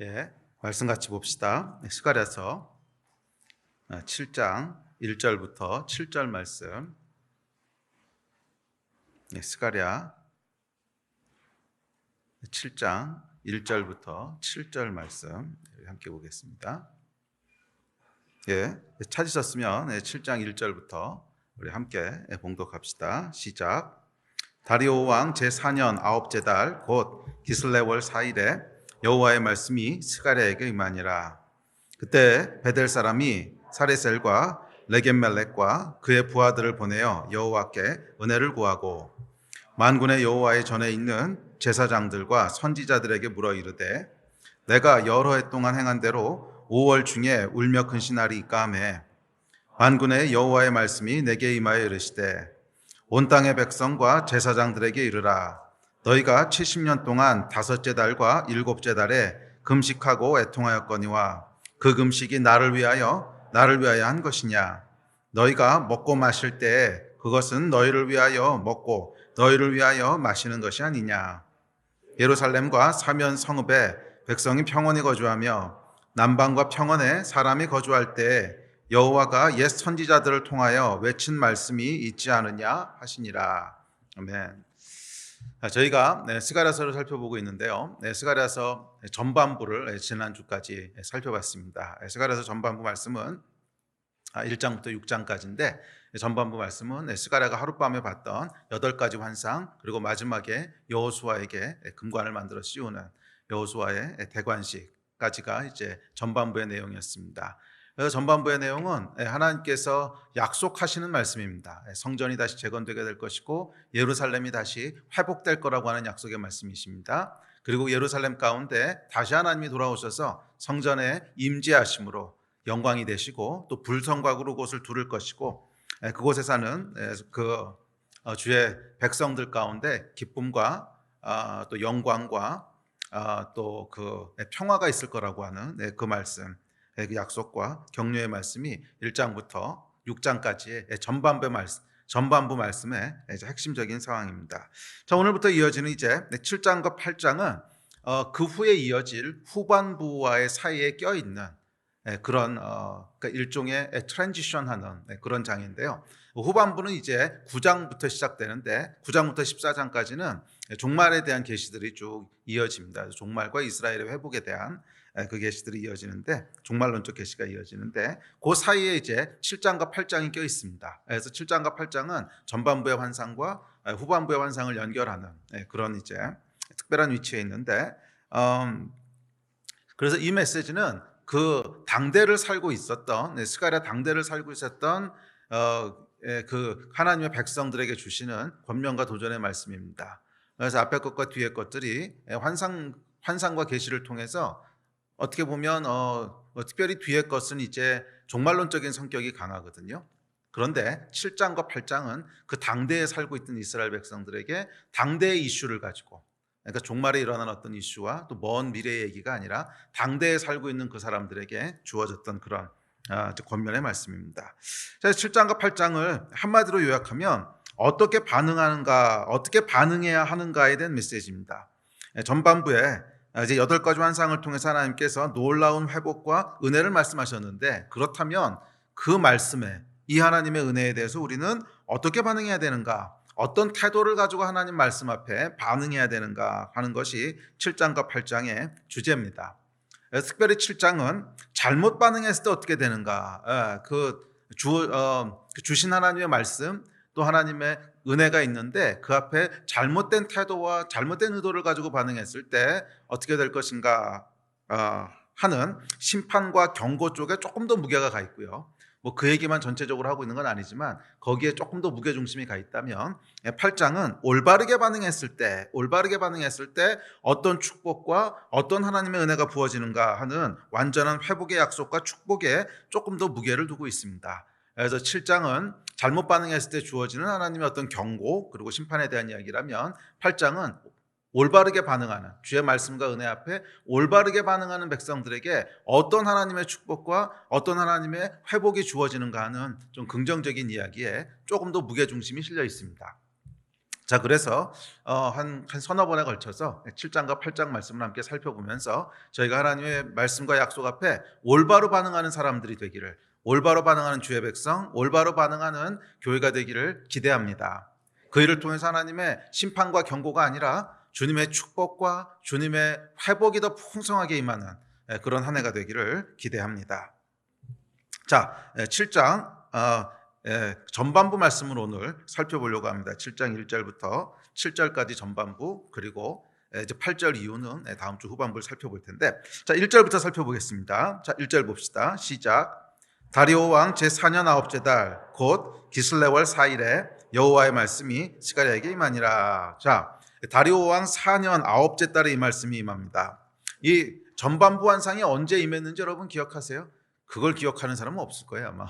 예, 말씀 같이 봅시다. 스가랴서 7장 1절부터 7절 말씀. 스가랴 7장 1절부터 7절 말씀 함께 보겠습니다. 예, 찾으셨으면 7장 1절부터 우리 함께 봉독합시다. 시작. 다리오 왕 제4년 아홉째 달 곧 기슬레월 4일에 여호와의 말씀이 스가랴에게 임하니라. 그때 베델 사람이 사레셀과 레겜멜렉과 그의 부하들을 보내어 여호와께 은혜를 구하고 만군의 여호와의 전에 있는 제사장들과 선지자들에게 물어 이르되 내가 여러 해 동안 행한 대로 5월 중에 울며 근신하리 이까하매 만군의 여호와의 말씀이 내게 임하여 이르시되 온 땅의 백성과 제사장들에게 이르라. 너희가 70년 동안 다섯째 달과 일곱째 달에 금식하고 애통하였거니와 그 금식이 나를 위하여 한 것이냐. 너희가 먹고 마실 때에 그것은 너희를 위하여 먹고 너희를 위하여 마시는 것이 아니냐. 예루살렘과 사면 성읍에 백성이 평온히 거주하며 남방과 평원에 사람이 거주할 때에 여호와가 옛 선지자들을 통하여 외친 말씀이 있지 않으냐 하시니라. 아멘. 저희가 스가랴서를 살펴보고 있는데요. 스가랴서 전반부를 지난주까지 살펴봤습니다. 스가랴서 전반부 말씀은 1장부터 6장까지인데 전반부 말씀은 스가랴가 하룻밤에 봤던 8가지 환상, 그리고 마지막에 여호수아에게 금관을 만들어 씌우는 여호수아의 대관식까지가 이제 전반부의 내용이었습니다. 그래서 전반부의 내용은 하나님께서 약속하시는 말씀입니다. 성전이 다시 재건되게 될 것이고 예루살렘이 다시 회복될 거라고 하는 약속의 말씀이십니다. 그리고 예루살렘 가운데 다시 하나님이 돌아오셔서 성전에 임재하심으로 영광이 되시고 또 불성곽으로 곳을 두를 것이고 그곳에 사는 그 주의 백성들 가운데 기쁨과 또 영광과 또 그 평화가 있을 거라고 하는 그 말씀, 그 약속과 격려의 말씀이 1장부터 6장까지의 전반부 말씀의 핵심적인 상황입니다. 자, 오늘부터 이어지는 이제 7장과 8장은 그 후에 이어질 후반부와의 사이에 껴있는 그런 그러니까 일종의 트랜지션하는 그런 장인데요. 후반부는 이제 9장부터 시작되는데 9장부터 14장까지는 종말에 대한 계시들이 쭉 이어집니다. 종말과 이스라엘의 회복에 대한 그 계시들이 이어지는데 종말론적 계시가 이어지는데 그 사이에 이제 7장과 8장이 껴 있습니다. 그래서 7장과 8장은 전반부의 환상과 후반부의 환상을 연결하는 그런 이제 특별한 위치에 있는데 그래서 이 메시지는 그 당대를 살고 있었던 스가랴 당대를 살고 있었던 그 하나님의 백성들에게 주시는 권면과 도전의 말씀입니다. 그래서 앞에 것과 뒤에 것들이 환상과 계시를 통해서 어떻게 보면 특별히 뒤에 것은 이제 종말론적인 성격이 강하거든요. 그런데 7장과 8장은 그 당대에 살고 있던 이스라엘 백성들에게 당대의 이슈를 가지고, 그러니까 종말에 일어난 어떤 이슈와 또 먼 미래의 얘기가 아니라 당대에 살고 있는 그 사람들에게 주어졌던 그런 권면의 말씀입니다. 7장과 8장을 한마디로 요약하면 어떻게 반응하는가, 어떻게 반응해야 하는가에 대한 메시지입니다. 전반부에 이제 8가지 환상을 통해서 하나님께서 놀라운 회복과 은혜를 말씀하셨는데, 그렇다면 그 말씀에, 이 하나님의 은혜에 대해서 우리는 어떻게 반응해야 되는가, 어떤 태도를 가지고 하나님 말씀 앞에 반응해야 되는가 하는 것이 7장과 8장의 주제입니다. 특별히 7장은 잘못 반응했을 때 어떻게 되는가, 주신 하나님의 말씀, 또 하나님의 은혜가 있는데 그 앞에 잘못된 태도와 잘못된 의도를 가지고 반응했을 때 어떻게 될 것인가 하는 심판과 경고 쪽에 조금 더 무게가 가 있고요. 뭐 그 얘기만 전체적으로 하고 있는 건 아니지만 거기에 조금 더 무게중심이 가 있다면 8장은 올바르게 반응했을 때 어떤 축복과 어떤 하나님의 은혜가 부어지는가 하는 완전한 회복의 약속과 축복에 조금 더 무게를 두고 있습니다. 그래서 7장은 잘못 반응했을 때 주어지는 하나님의 어떤 경고 그리고 심판에 대한 이야기라면 8장은 올바르게 반응하는, 주의 말씀과 은혜 앞에 올바르게 반응하는 백성들에게 어떤 하나님의 축복과 어떤 하나님의 회복이 주어지는가 하는 좀 긍정적인 이야기에 조금 더 무게중심이 실려 있습니다. 자, 그래서 한 서너 번에 걸쳐서 7장과 8장 말씀을 함께 살펴보면서 저희가 하나님의 말씀과 약속 앞에 올바로 반응하는 사람들이 되기를, 올바로 반응하는 주의 백성, 올바로 반응하는 교회가 되기를 기대합니다. 그 일을 통해서 하나님의 심판과 경고가 아니라 주님의 축복과 주님의 회복이 더 풍성하게 임하는 그런 한 해가 되기를 기대합니다. 자, 7장 전반부 말씀을 오늘 살펴보려고 합니다. 7장 1절부터 7절까지 전반부, 그리고 이제 8절 이후는 다음 주 후반부를 살펴볼 텐데, 자, 1절부터 살펴보겠습니다. 자, 1절 봅시다. 시작. 다리오 왕 제4년 9째 달 곧 기슬레월 4일에 여호와의 말씀이 스가랴에게 임하니라. 자, 다리오 왕 4년 9째 달에 이 말씀이 임합니다. 이 전반부 환상이 언제 임했는지 여러분 기억하세요? 그걸 기억하는 사람은 없을 거예요, 아마.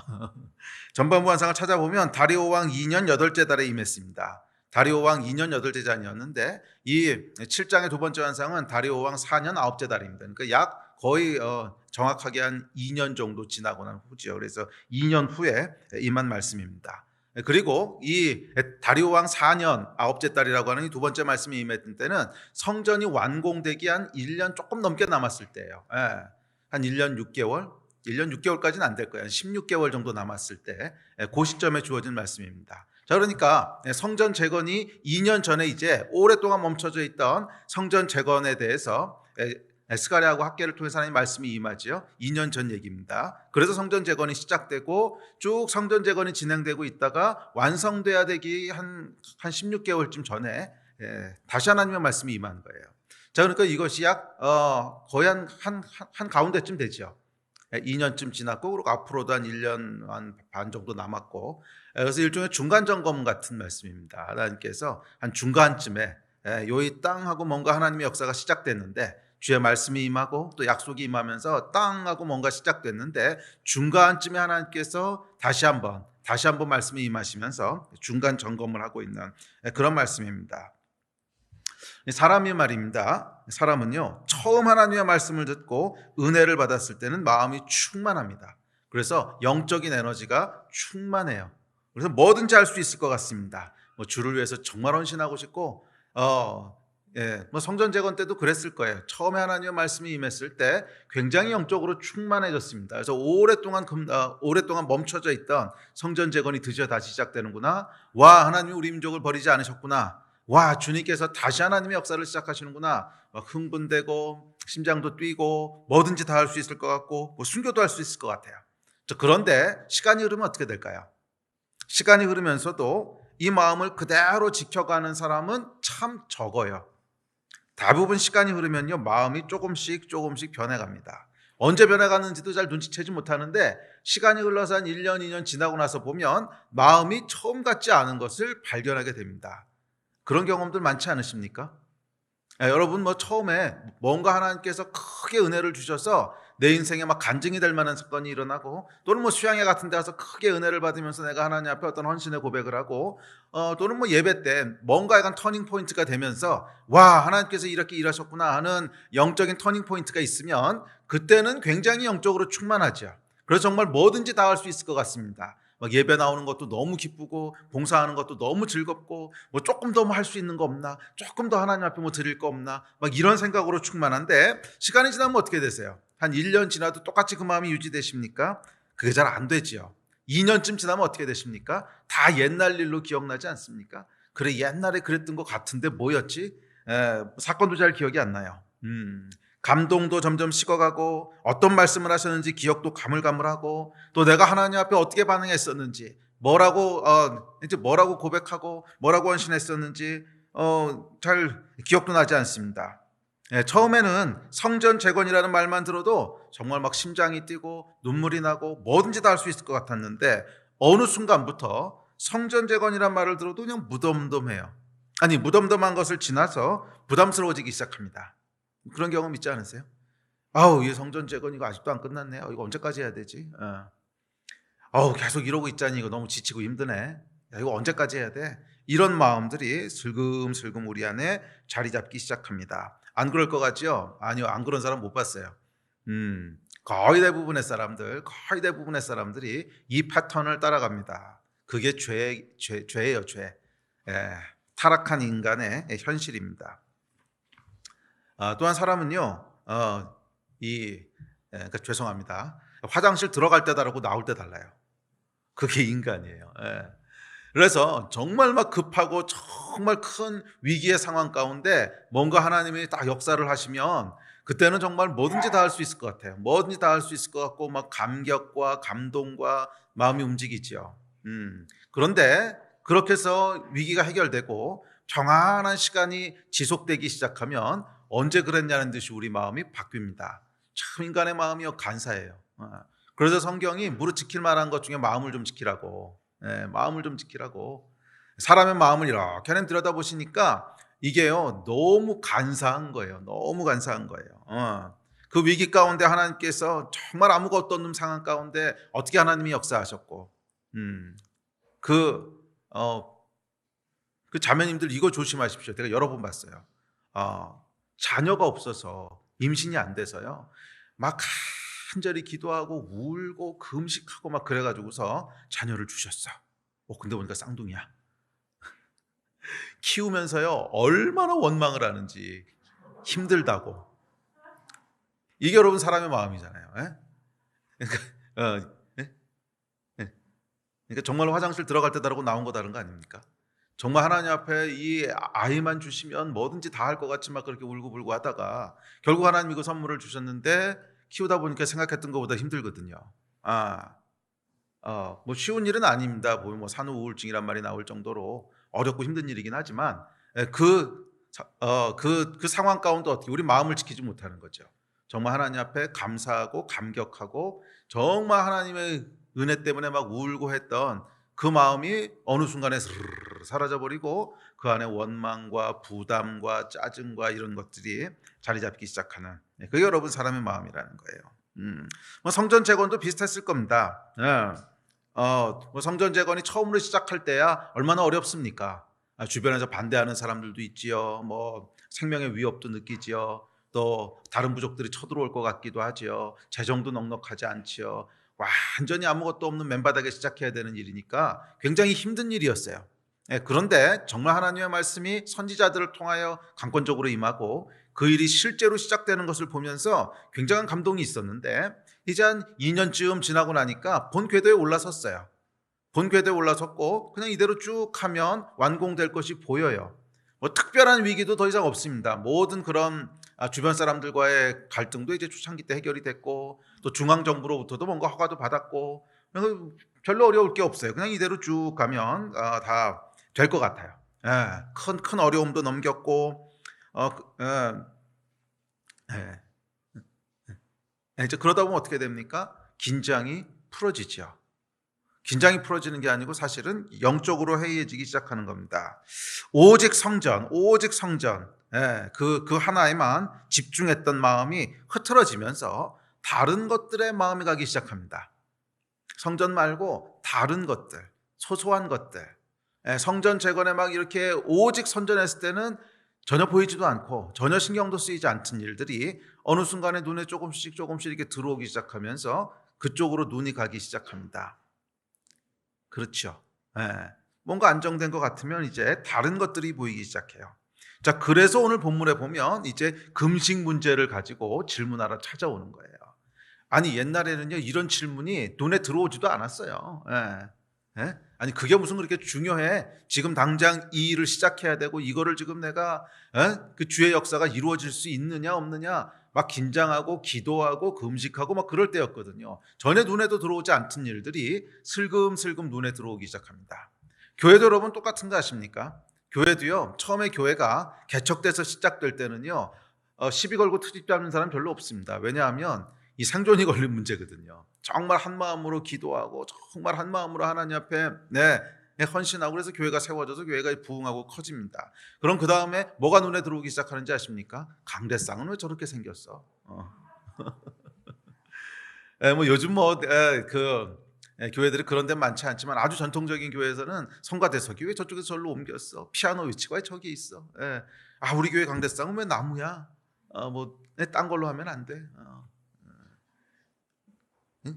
전반부 환상을 찾아보면 다리오 왕 2년 8째 달에 임했습니다. 다리오 왕 2년 8째 달이었는데 이 7장의 두 번째 환상은 다리오 왕 4년 9째 달입니다. 그러니까 약 거의 정확하게 한 2년 정도 지나고 난 후죠. 그래서 2년 후에 임한 말씀입니다. 그리고 이 다리오 왕 4년 9째 달이라고 하는 이 두 번째 말씀이 임했던 때는 성전이 완공되기 한 1년 조금 넘게 남았을 때예요. 한 1년 6개월, 1년 6개월까지는 안 될 거예요. 16개월 정도 남았을 때, 그 시점에 주어진 말씀입니다. 자, 그러니까 성전 재건이 2년 전에 이제 오랫동안 멈춰져 있던 성전 재건에 대해서 스가랴하고 학개를 통해서 하나님 말씀이 임하지요. 2년 전 얘기입니다. 그래서 성전 재건이 시작되고 쭉 성전 재건이 진행되고 있다가 완성돼야 되기 한 16개월쯤 전에 다시 하나님의 말씀이 임한 거예요. 자, 그러니까 이것이 약 거의 한 가운데쯤 되죠. 2년쯤 지났고, 그리고 앞으로도 한 1년 반 정도 남았고, 그래서 일종의 중간 점검 같은 말씀입니다. 하나님께서 한 중간쯤에 요이 땅하고 뭔가 하나님의 역사가 시작됐는데, 주의 말씀이 임하고 또 약속이 임하면서 땅하고 뭔가 시작됐는데, 중간쯤에 하나님께서 다시 한번 말씀이 임하시면서 중간 점검을 하고 있는 그런 말씀입니다. 사람이 말입니다. 사람은요, 처음 하나님의 말씀을 듣고 은혜를 받았을 때는 마음이 충만합니다. 그래서 영적인 에너지가 충만해요. 그래서 뭐든지 할 수 있을 것 같습니다. 주를 위해서 정말 헌신하고 싶고, 성전 재건 때도 그랬을 거예요. 처음에 하나님의 말씀이 임했을 때 굉장히 영적으로 충만해졌습니다. 그래서 오랫동안 멈춰져 있던 성전 재건이 드디어 다시 시작되는구나. 와, 하나님이 우리 민족을 버리지 않으셨구나. 와, 주님께서 다시 하나님의 역사를 시작하시는구나. 흥분되고 심장도 뛰고 뭐든지 다 할 수 있을 것 같고 순교도 할 수 있을 것 같아요. 그런데 시간이 흐르면 어떻게 될까요? 시간이 흐르면서도 이 마음을 그대로 지켜가는 사람은 참 적어요. 대부분 시간이 흐르면요, 마음이 조금씩 변해갑니다. 언제 변해가는지도 잘 눈치채지 못하는데 시간이 흘러서 한 1년, 2년 지나고 나서 보면 마음이 처음 같지 않은 것을 발견하게 됩니다. 그런 경험들 많지 않으십니까? 여러분 처음에 뭔가 하나님께서 크게 은혜를 주셔서 내 인생에 막 간증이 될 만한 사건이 일어나고, 또는 수양회 같은 데 가서 크게 은혜를 받으면서 내가 하나님 앞에 어떤 헌신의 고백을 하고, 또는 예배 때 뭔가 약간 터닝 포인트가 되면서 와, 하나님께서 이렇게 일하셨구나 하는 영적인 터닝 포인트가 있으면 그때는 굉장히 영적으로 충만하죠. 그래서 정말 뭐든지 다 할 수 있을 것 같습니다. 예배 나오는 것도 너무 기쁘고 봉사하는 것도 너무 즐겁고 조금 더 할 수 있는 거 없나, 조금 더 하나님 앞에 드릴 거 없나, 이런 생각으로 충만한데 시간이 지나면 어떻게 되세요? 한 1년 지나도 똑같이 그 마음이 유지되십니까? 그게 잘 안 되지요. 2년쯤 지나면 어떻게 되십니까? 다 옛날 일로 기억나지 않습니까? 그래, 옛날에 그랬던 것 같은데 뭐였지? 사건도 잘 기억이 안 나요. 감동도 점점 식어가고, 어떤 말씀을 하셨는지 기억도 가물가물하고, 또 내가 하나님 앞에 어떻게 반응했었는지, 뭐라고 고백하고 뭐라고 헌신했었는지 잘 기억도 나지 않습니다. 처음에는 성전 재건이라는 말만 들어도 정말 심장이 뛰고 눈물이 나고 뭐든지 다 할 수 있을 것 같았는데, 어느 순간부터 성전 재건이라는 말을 들어도 그냥 무덤덤해요. 아니, 무덤덤한 것을 지나서 부담스러워지기 시작합니다. 그런 경험 있지 않으세요? 이 성전 재건 이거 아직도 안 끝났네. 이거 언제까지 해야 되지? 계속 이러고 있자니 이거 너무 지치고 힘드네. 이거 언제까지 해야 돼? 이런 마음들이 슬금슬금 우리 안에 자리 잡기 시작합니다. 안 그럴 것 같죠? 아니요, 안 그런 사람 못 봤어요. 거의 대부분의 사람들이 이 패턴을 따라갑니다. 그게 죄예요, 죄. 타락한 인간의 현실입니다. 또한 사람은요, 그러니까 죄송합니다. 화장실 들어갈 때 다르고 나올 때 달라요. 그게 인간이에요. 예. 그래서 정말 막 급하고 정말 큰 위기의 상황 가운데 뭔가 하나님이 딱 역사를 하시면 그때는 정말 뭐든지 다 할 수 있을 것 같아요. 뭐든지 다 할 수 있을 것 같고 막 감격과 감동과 마음이 움직이죠. 그런데 그렇게 해서 위기가 해결되고 평안한 시간이 지속되기 시작하면 언제 그랬냐는 듯이 우리 마음이 바뀝니다. 참 인간의 마음이요 간사해요. 그래서 성경이 무릇 지킬 만한 것 중에 마음을 좀 지키라고, 마음을 좀 지키라고. 사람의 마음을 이렇게 들여다보시니까 이게요 너무 간사한 거예요. 너무 간사한 거예요. 그 위기 가운데 하나님께서 정말 아무것도 없는 상황 가운데 어떻게 하나님이 역사하셨고, 그 자매님들 이거 조심하십시오. 제가 여러 번 봤어요. 자녀가 없어서 임신이 안 돼서요. 막 간절히 기도하고 울고 금식하고 막 그래가지고서 자녀를 주셨어. 근데 보니까 쌍둥이야. 키우면서요 얼마나 원망을 하는지 힘들다고. 이게 여러분 사람의 마음이잖아요. 그러니까, 그러니까 정말 화장실 들어갈 때 다르고 나온 거 다른 거 아닙니까? 정말 하나님 앞에 이 아이만 주시면 뭐든지 다 할 것 같지만 그렇게 울고불고 하다가 결국 하나님이 그 선물을 주셨는데 키우다 보니까 생각했던 것보다 힘들거든요. 뭐 쉬운 일은 아닙니다. 뭐 산후 우울증이란 말이 나올 정도로 어렵고 힘든 일이긴 하지만 그 상황 가운데 어떻게 우리 마음을 지키지 못하는 거죠. 정말 하나님 앞에 감사하고 감격하고 정말 하나님의 은혜 때문에 막 울고 했던 그 마음이 어느 순간에 사라져버리고 그 안에 원망과 부담과 짜증과 이런 것들이 자리 잡기 시작하는, 그게 여러분 사람의 마음이라는 거예요. 뭐 성전 재건도 비슷했을 겁니다. 뭐 성전 재건이 처음으로 시작할 때야 얼마나 어렵습니까? 주변에서 반대하는 사람들도 있지요. 뭐 생명의 위협도 느끼지요. 또 다른 부족들이 쳐들어올 것 같기도 하지요. 재정도 넉넉하지 않지요. 완전히 아무것도 없는 맨바닥에 시작해야 되는 일이니까 굉장히 힘든 일이었어요. 그런데 정말 하나님의 말씀이 선지자들을 통하여 강권적으로 임하고 그 일이 실제로 시작되는 것을 보면서 굉장한 감동이 있었는데 이제 한 2년쯤 지나고 나니까 본 궤도에 올라섰어요. 본 궤도에 올라섰고 그냥 이대로 쭉 하면 완공될 것이 보여요. 뭐 특별한 위기도 더 이상 없습니다. 모든 그런 주변 사람들과의 갈등도 이제 초창기 때 해결이 됐고 또 중앙정부로부터도 뭔가 허가도 받았고 별로 어려울 게 없어요. 그냥 이대로 쭉 가면 다 될 것 같아요. 큰 어려움도 넘겼고 이제 그러다 보면 어떻게 됩니까? 긴장이 풀어지죠. 긴장이 풀어지는 게 아니고 사실은 영적으로 해이해지기 시작하는 겁니다. 오직 성전, 그 하나에만 집중했던 마음이 흐트러지면서 다른 것들에 마음이 가기 시작합니다. 성전 말고 다른 것들, 소소한 것들. 성전 재건에 막 이렇게 오직 선전했을 때는 전혀 보이지도 않고 전혀 신경도 쓰이지 않던 일들이 어느 순간에 눈에 조금씩 이렇게 들어오기 시작하면서 그쪽으로 눈이 가기 시작합니다. 그렇죠. 뭔가 안정된 것 같으면 이제 다른 것들이 보이기 시작해요. 자, 그래서 오늘 본문에 보면 이제 금식 문제를 가지고 질문하러 찾아오는 거예요. 아니 옛날에는요 이런 질문이 눈에 들어오지도 않았어요. 아니 그게 무슨 그렇게 중요해? 지금 당장 이 일을 시작해야 되고 이거를 지금 내가 그 주의 역사가 이루어질 수 있느냐 없느냐 막 긴장하고 기도하고 금식하고 막 그럴 때였거든요. 전에 눈에도 들어오지 않던 일들이 슬금슬금 눈에 들어오기 시작합니다. 교회도 여러분 똑같은 거 아십니까? 교회도요 처음에 교회가 개척돼서 시작될 때는요 시비 걸고 트집 잡는 사람 별로 없습니다. 왜냐하면 이 생존이 걸린 문제거든요. 정말 한 마음으로 기도하고 정말 한 마음으로 하나님 앞에 헌신하고 그래서 교회가 세워져서 교회가 부흥하고 커집니다. 그럼 그 다음에 뭐가 눈에 들어오기 시작하는지 아십니까? 강대상은 왜 저렇게 생겼어? 뭐 요즘 교회들이 그런 데 많지 않지만 아주 전통적인 교회에서는 성가대석이 왜 저쪽에서 절로 옮겼어? 피아노 위치가 왜 저기 있어? 우리 교회 강대상은 왜 나무야? 딴 걸로 하면 안 돼.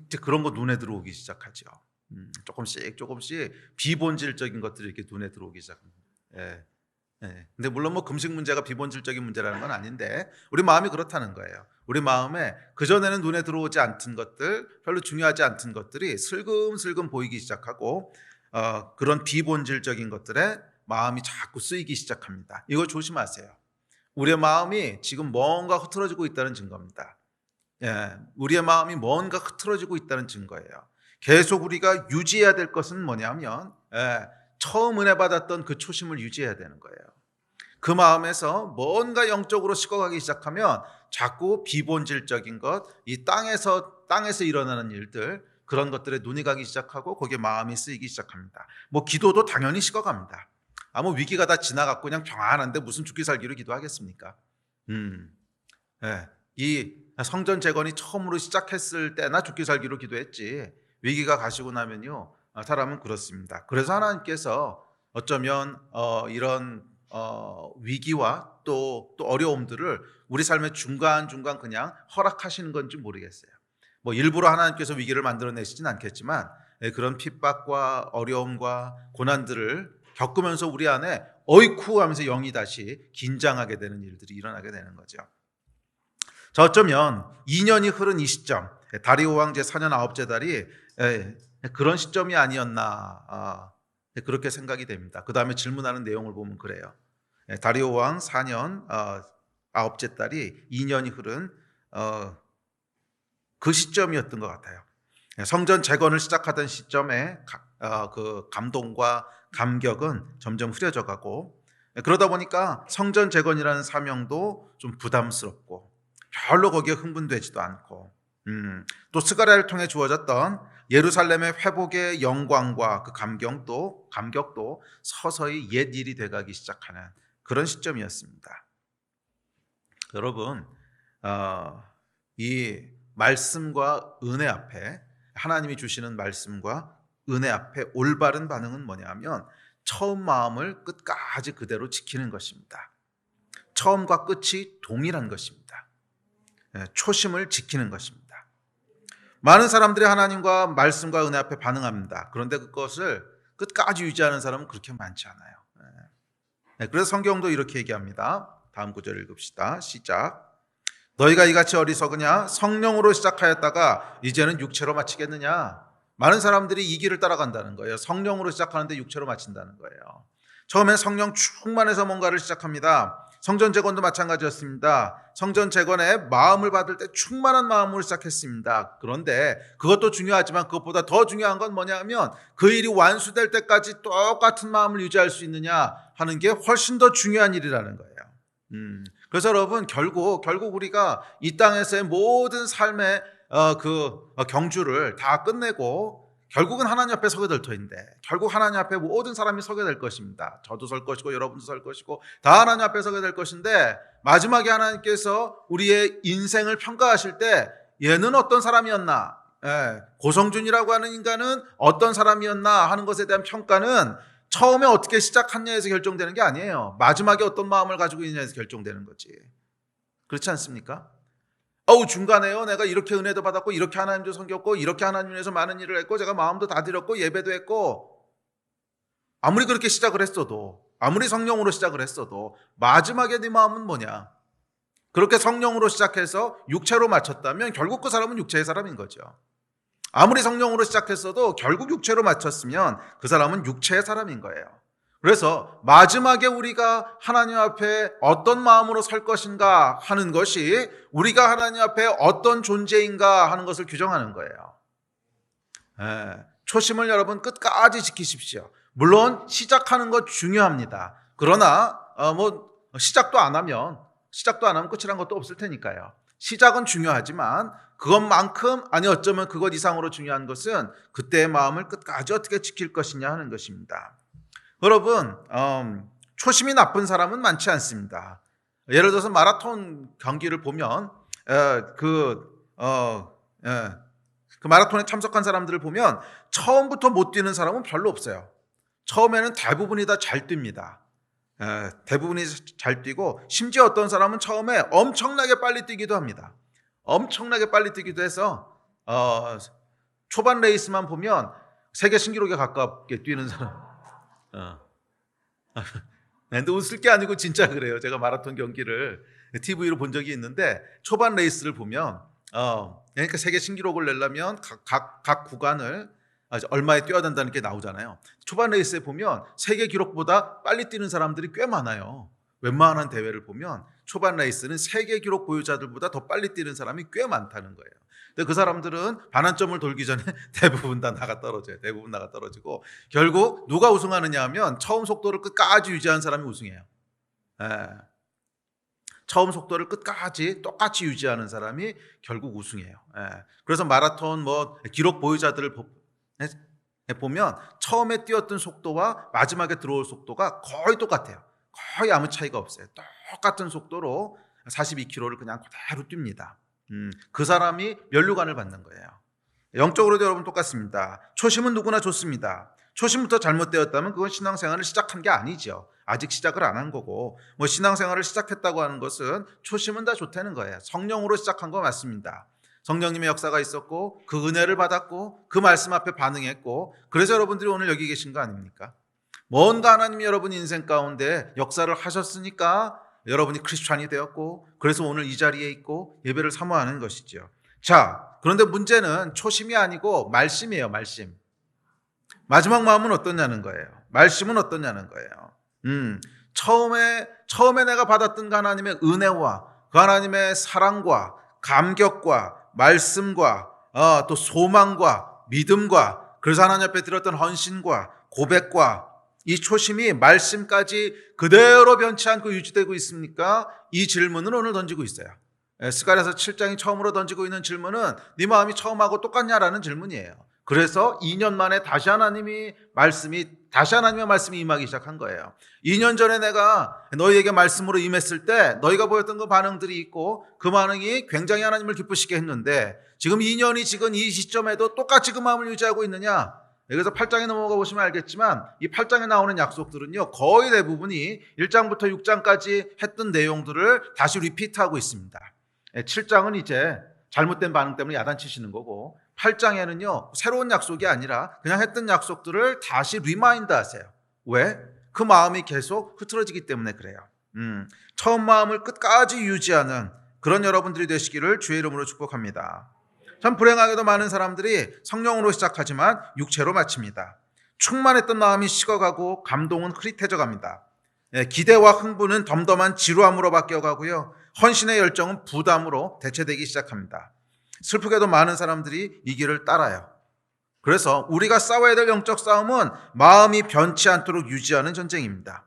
이제 그런 거 눈에 들어오기 시작하죠. 조금씩 비본질적인 것들이 이렇게 눈에 들어오기 시작합니다. 근데 물론 뭐 금식 문제가 비본질적인 문제라는 건 아닌데 우리 마음이 그렇다는 거예요. 우리 마음에 그전에는 눈에 들어오지 않던 것들, 별로 중요하지 않던 것들이 슬금슬금 보이기 시작하고 그런 비본질적인 것들에 마음이 자꾸 쓰이기 시작합니다. 이거 조심하세요. 우리의 마음이 지금 뭔가 흐트러지고 있다는 증거입니다. 우리의 마음이 뭔가 흐트러지고 있다는 증거예요. 계속 우리가 유지해야 될 것은 뭐냐면 처음 은혜 받았던 그 초심을 유지해야 되는 거예요. 그 마음에서 뭔가 영적으로 식어가기 시작하면 자꾸 비본질적인 것, 이 땅에서 일어나는 일들, 그런 것들에 눈이 가기 시작하고 거기에 마음이 쓰이기 시작합니다. 뭐 기도도 당연히 식어갑니다. 뭐 위기가 다 지나갔고 그냥 평안한데 무슨 죽기 살기로 기도하겠습니까? 이 성전 재건이 처음으로 시작했을 때나 죽기 살기로 기도했지, 위기가 가시고 나면요 사람은 그렇습니다. 그래서 하나님께서 어쩌면 이런 위기와 또 어려움들을 우리 삶의 중간중간 그냥 허락하시는 건지 모르겠어요. 뭐 일부러 하나님께서 위기를 만들어내시진 않겠지만 그런 핍박과 어려움과 고난들을 겪으면서 우리 안에 어이쿠 하면서 영이 다시 긴장하게 되는 일들이 일어나게 되는 거죠. 자, 어쩌면 2년이 흐른 이 시점, 다리오 왕 제4년 9째 달이 그런 시점이 아니었나 그렇게 생각이 됩니다. 그 다음에 질문하는 내용을 보면 그래요. 다리오 왕 4년 9째 달이 2년이 흐른 그 시점이었던 것 같아요. 성전 재건을 시작하던 시점에 그 감동과 감격은 점점 흐려져 가고, 그러다 보니까 성전 재건이라는 사명도 좀 부담스럽고 별로 거기에 흥분되지도 않고, 또 스가랴를 통해 주어졌던 예루살렘의 회복의 영광과 그 감격도 서서히 옛 일이 돼가기 시작하는 그런 시점이었습니다. 여러분, 이 말씀과 은혜 앞에, 하나님이 주시는 말씀과 은혜 앞에 올바른 반응은 뭐냐면 처음 마음을 끝까지 그대로 지키는 것입니다. 처음과 끝이 동일한 것입니다. 초심을 지키는 것입니다. 많은 사람들이 하나님과 말씀과 은혜 앞에 반응합니다. 그런데 그것을 끝까지 유지하는 사람은 그렇게 많지 않아요. 그래서 성경도 이렇게 얘기합니다. 다음 구절 읽읍시다. 시작. 너희가 이같이 어리석으냐? 성령으로 시작하였다가 이제는 육체로 마치겠느냐? 많은 사람들이 이 길을 따라간다는 거예요. 성령으로 시작하는데 육체로 마친다는 거예요. 처음에 성령 충만해서 뭔가를 시작합니다. 성전 재건도 마찬가지였습니다. 성전 재건에 마음을 받을 때 충만한 마음으로 시작했습니다. 그런데 그것도 중요하지만 그것보다 더 중요한 건 뭐냐면 그 일이 완수될 때까지 똑같은 마음을 유지할 수 있느냐 하는 게 훨씬 더 중요한 일이라는 거예요. 그래서 여러분, 결국 우리가 이 땅에서의 모든 삶의 그 경주를 다 끝내고 결국은 하나님 앞에 서게 될 터인데, 결국 하나님 앞에 모든 사람이 서게 될 것입니다. 저도 설 것이고 여러분도 설 것이고 다 하나님 앞에 서게 될 것인데, 마지막에 하나님께서 우리의 인생을 평가하실 때 얘는 어떤 사람이었나, 고성준이라고 하는 인간은 어떤 사람이었나 하는 것에 대한 평가는 처음에 어떻게 시작했냐에서 결정되는 게 아니에요. 마지막에 어떤 마음을 가지고 있냐에서 결정되는 거지. 그렇지 않습니까? 중간에요, 내가 이렇게 은혜도 받았고 이렇게 하나님도 섬겼고 이렇게 하나님 위해서 많은 일을 했고 제가 마음도 다 드렸고 예배도 했고, 아무리 그렇게 시작을 했어도, 아무리 성령으로 시작을 했어도 마지막에 네 마음은 뭐냐? 그렇게 성령으로 시작해서 육체로 마쳤다면 결국 그 사람은 육체의 사람인 거죠. 아무리 성령으로 시작했어도 결국 육체로 마쳤으면 그 사람은 육체의 사람인 거예요. 그래서 마지막에 우리가 하나님 앞에 어떤 마음으로 설 것인가 하는 것이 우리가 하나님 앞에 어떤 존재인가 하는 것을 규정하는 거예요. 초심을 여러분 끝까지 지키십시오. 물론 시작하는 것 중요합니다. 그러나 시작도 안 하면 끝이란 것도 없을 테니까요. 시작은 중요하지만 그것만큼, 아니 어쩌면 그것 이상으로 중요한 것은 그때의 마음을 끝까지 어떻게 지킬 것이냐 하는 것입니다. 여러분, 초심이 나쁜 사람은 많지 않습니다. 예를 들어서 마라톤 경기를 보면 그 마라톤에 참석한 사람들을 보면 처음부터 못 뛰는 사람은 별로 없어요. 처음에는 대부분이 다 잘 뜁니다. 대부분이 잘 뛰고, 심지어 어떤 사람은 처음에 엄청나게 빨리 뛰기도 합니다. 엄청나게 빨리 뛰기도 해서 초반 레이스만 보면 세계 신기록에 가깝게 뛰는 사람. 근데 웃을 게 아니고 진짜 그래요. 제가 마라톤 경기를 TV로 본 적이 있는데 초반 레이스를 보면 그러니까 세계 신기록을 내려면 각 구간을 얼마에 뛰어야 된다는 게 나오잖아요. 초반 레이스에 보면 세계 기록보다 빨리 뛰는 사람들이 꽤 많아요. 웬만한 대회를 보면 초반 레이스는 세계 기록 보유자들보다 더 빨리 뛰는 사람이 꽤 많다는 거예요. 근데 그 사람들은 반환점을 돌기 전에 대부분 다 나가 떨어져요. 대부분 나가 떨어지고 결국 누가 우승하느냐 하면 처음 속도를 끝까지 유지한 사람이 우승해요. 예. 처음 속도를 끝까지 똑같이 유지하는 사람이 결국 우승해요. 예. 그래서 마라톤 기록 보유자들을 보면 처음에 뛰었던 속도와 마지막에 들어올 속도가 거의 똑같아요. 거의 아무 차이가 없어요. 똑같은 속도로 42km를 그냥 그대로 뜁니다. 그 사람이 면류관을 받는 거예요. 영적으로도 여러분 똑같습니다. 초심은 누구나 좋습니다. 초심부터 잘못되었다면 그건 신앙생활을 시작한 게 아니죠. 아직 시작을 안 한 거고 신앙생활을 시작했다고 하는 것은 초심은 다 좋다는 거예요. 성령으로 시작한 거 맞습니다. 성령님의 역사가 있었고 그 은혜를 받았고 그 말씀 앞에 반응했고 그래서 여러분들이 오늘 여기 계신 거 아닙니까? 뭔가 하나님이 여러분 인생 가운데 역사를 하셨으니까 여러분이 크리스찬이 되었고 그래서 오늘 이 자리에 있고 예배를 사모하는 것이죠. 자, 그런데 문제는 초심이 아니고 말씀이에요. 말씀. 마지막 마음은 어떠냐는 거예요. 말씀은 어떠냐는 거예요. 처음에 내가 받았던 그 하나님의 은혜와 그 하나님의 사랑과 감격과 말씀과 또 소망과 믿음과 그래서 하나님 앞에 드렸던 헌신과 고백과 이 초심이 말씀까지 그대로 변치 않고 유지되고 있습니까? 이 질문을 오늘 던지고 있어요. 스가랴서 7장이 처음으로 던지고 있는 질문은 네 마음이 처음하고 똑같냐라는 질문이에요. 그래서 2년 만에 다시 하나님의 말씀이 임하기 시작한 거예요. 2년 전에 내가 너희에게 말씀으로 임했을 때 너희가 보였던 그 반응들이 있고 그 반응이 굉장히 하나님을 기쁘시게 했는데 지금 2년이 지금 이 시점에도 똑같이 그 마음을 유지하고 있느냐? 그래서 8장에 넘어가 보시면 알겠지만 이 8장에 나오는 약속들은요 거의 대부분이 1장부터 6장까지 했던 내용들을 다시 리피트하고 있습니다. 7장은 이제 잘못된 반응 때문에 야단치시는 거고 8장에는요 새로운 약속이 아니라 그냥 했던 약속들을 다시 리마인드 하세요. 왜? 그 마음이 계속 흐트러지기 때문에 그래요. 처음 마음을 끝까지 유지하는 그런 여러분들이 되시기를 주의 이름으로 축복합니다. 참 불행하게도 많은 사람들이 성령으로 시작하지만 육체로 마칩니다. 충만했던 마음이 식어가고 감동은 흐릿해져 갑니다. 기대와 흥분은 덤덤한 지루함으로 바뀌어가고요. 헌신의 열정은 부담으로 대체되기 시작합니다. 슬프게도 많은 사람들이 이 길을 따라요. 그래서 우리가 싸워야 될 영적 싸움은 마음이 변치 않도록 유지하는 전쟁입니다.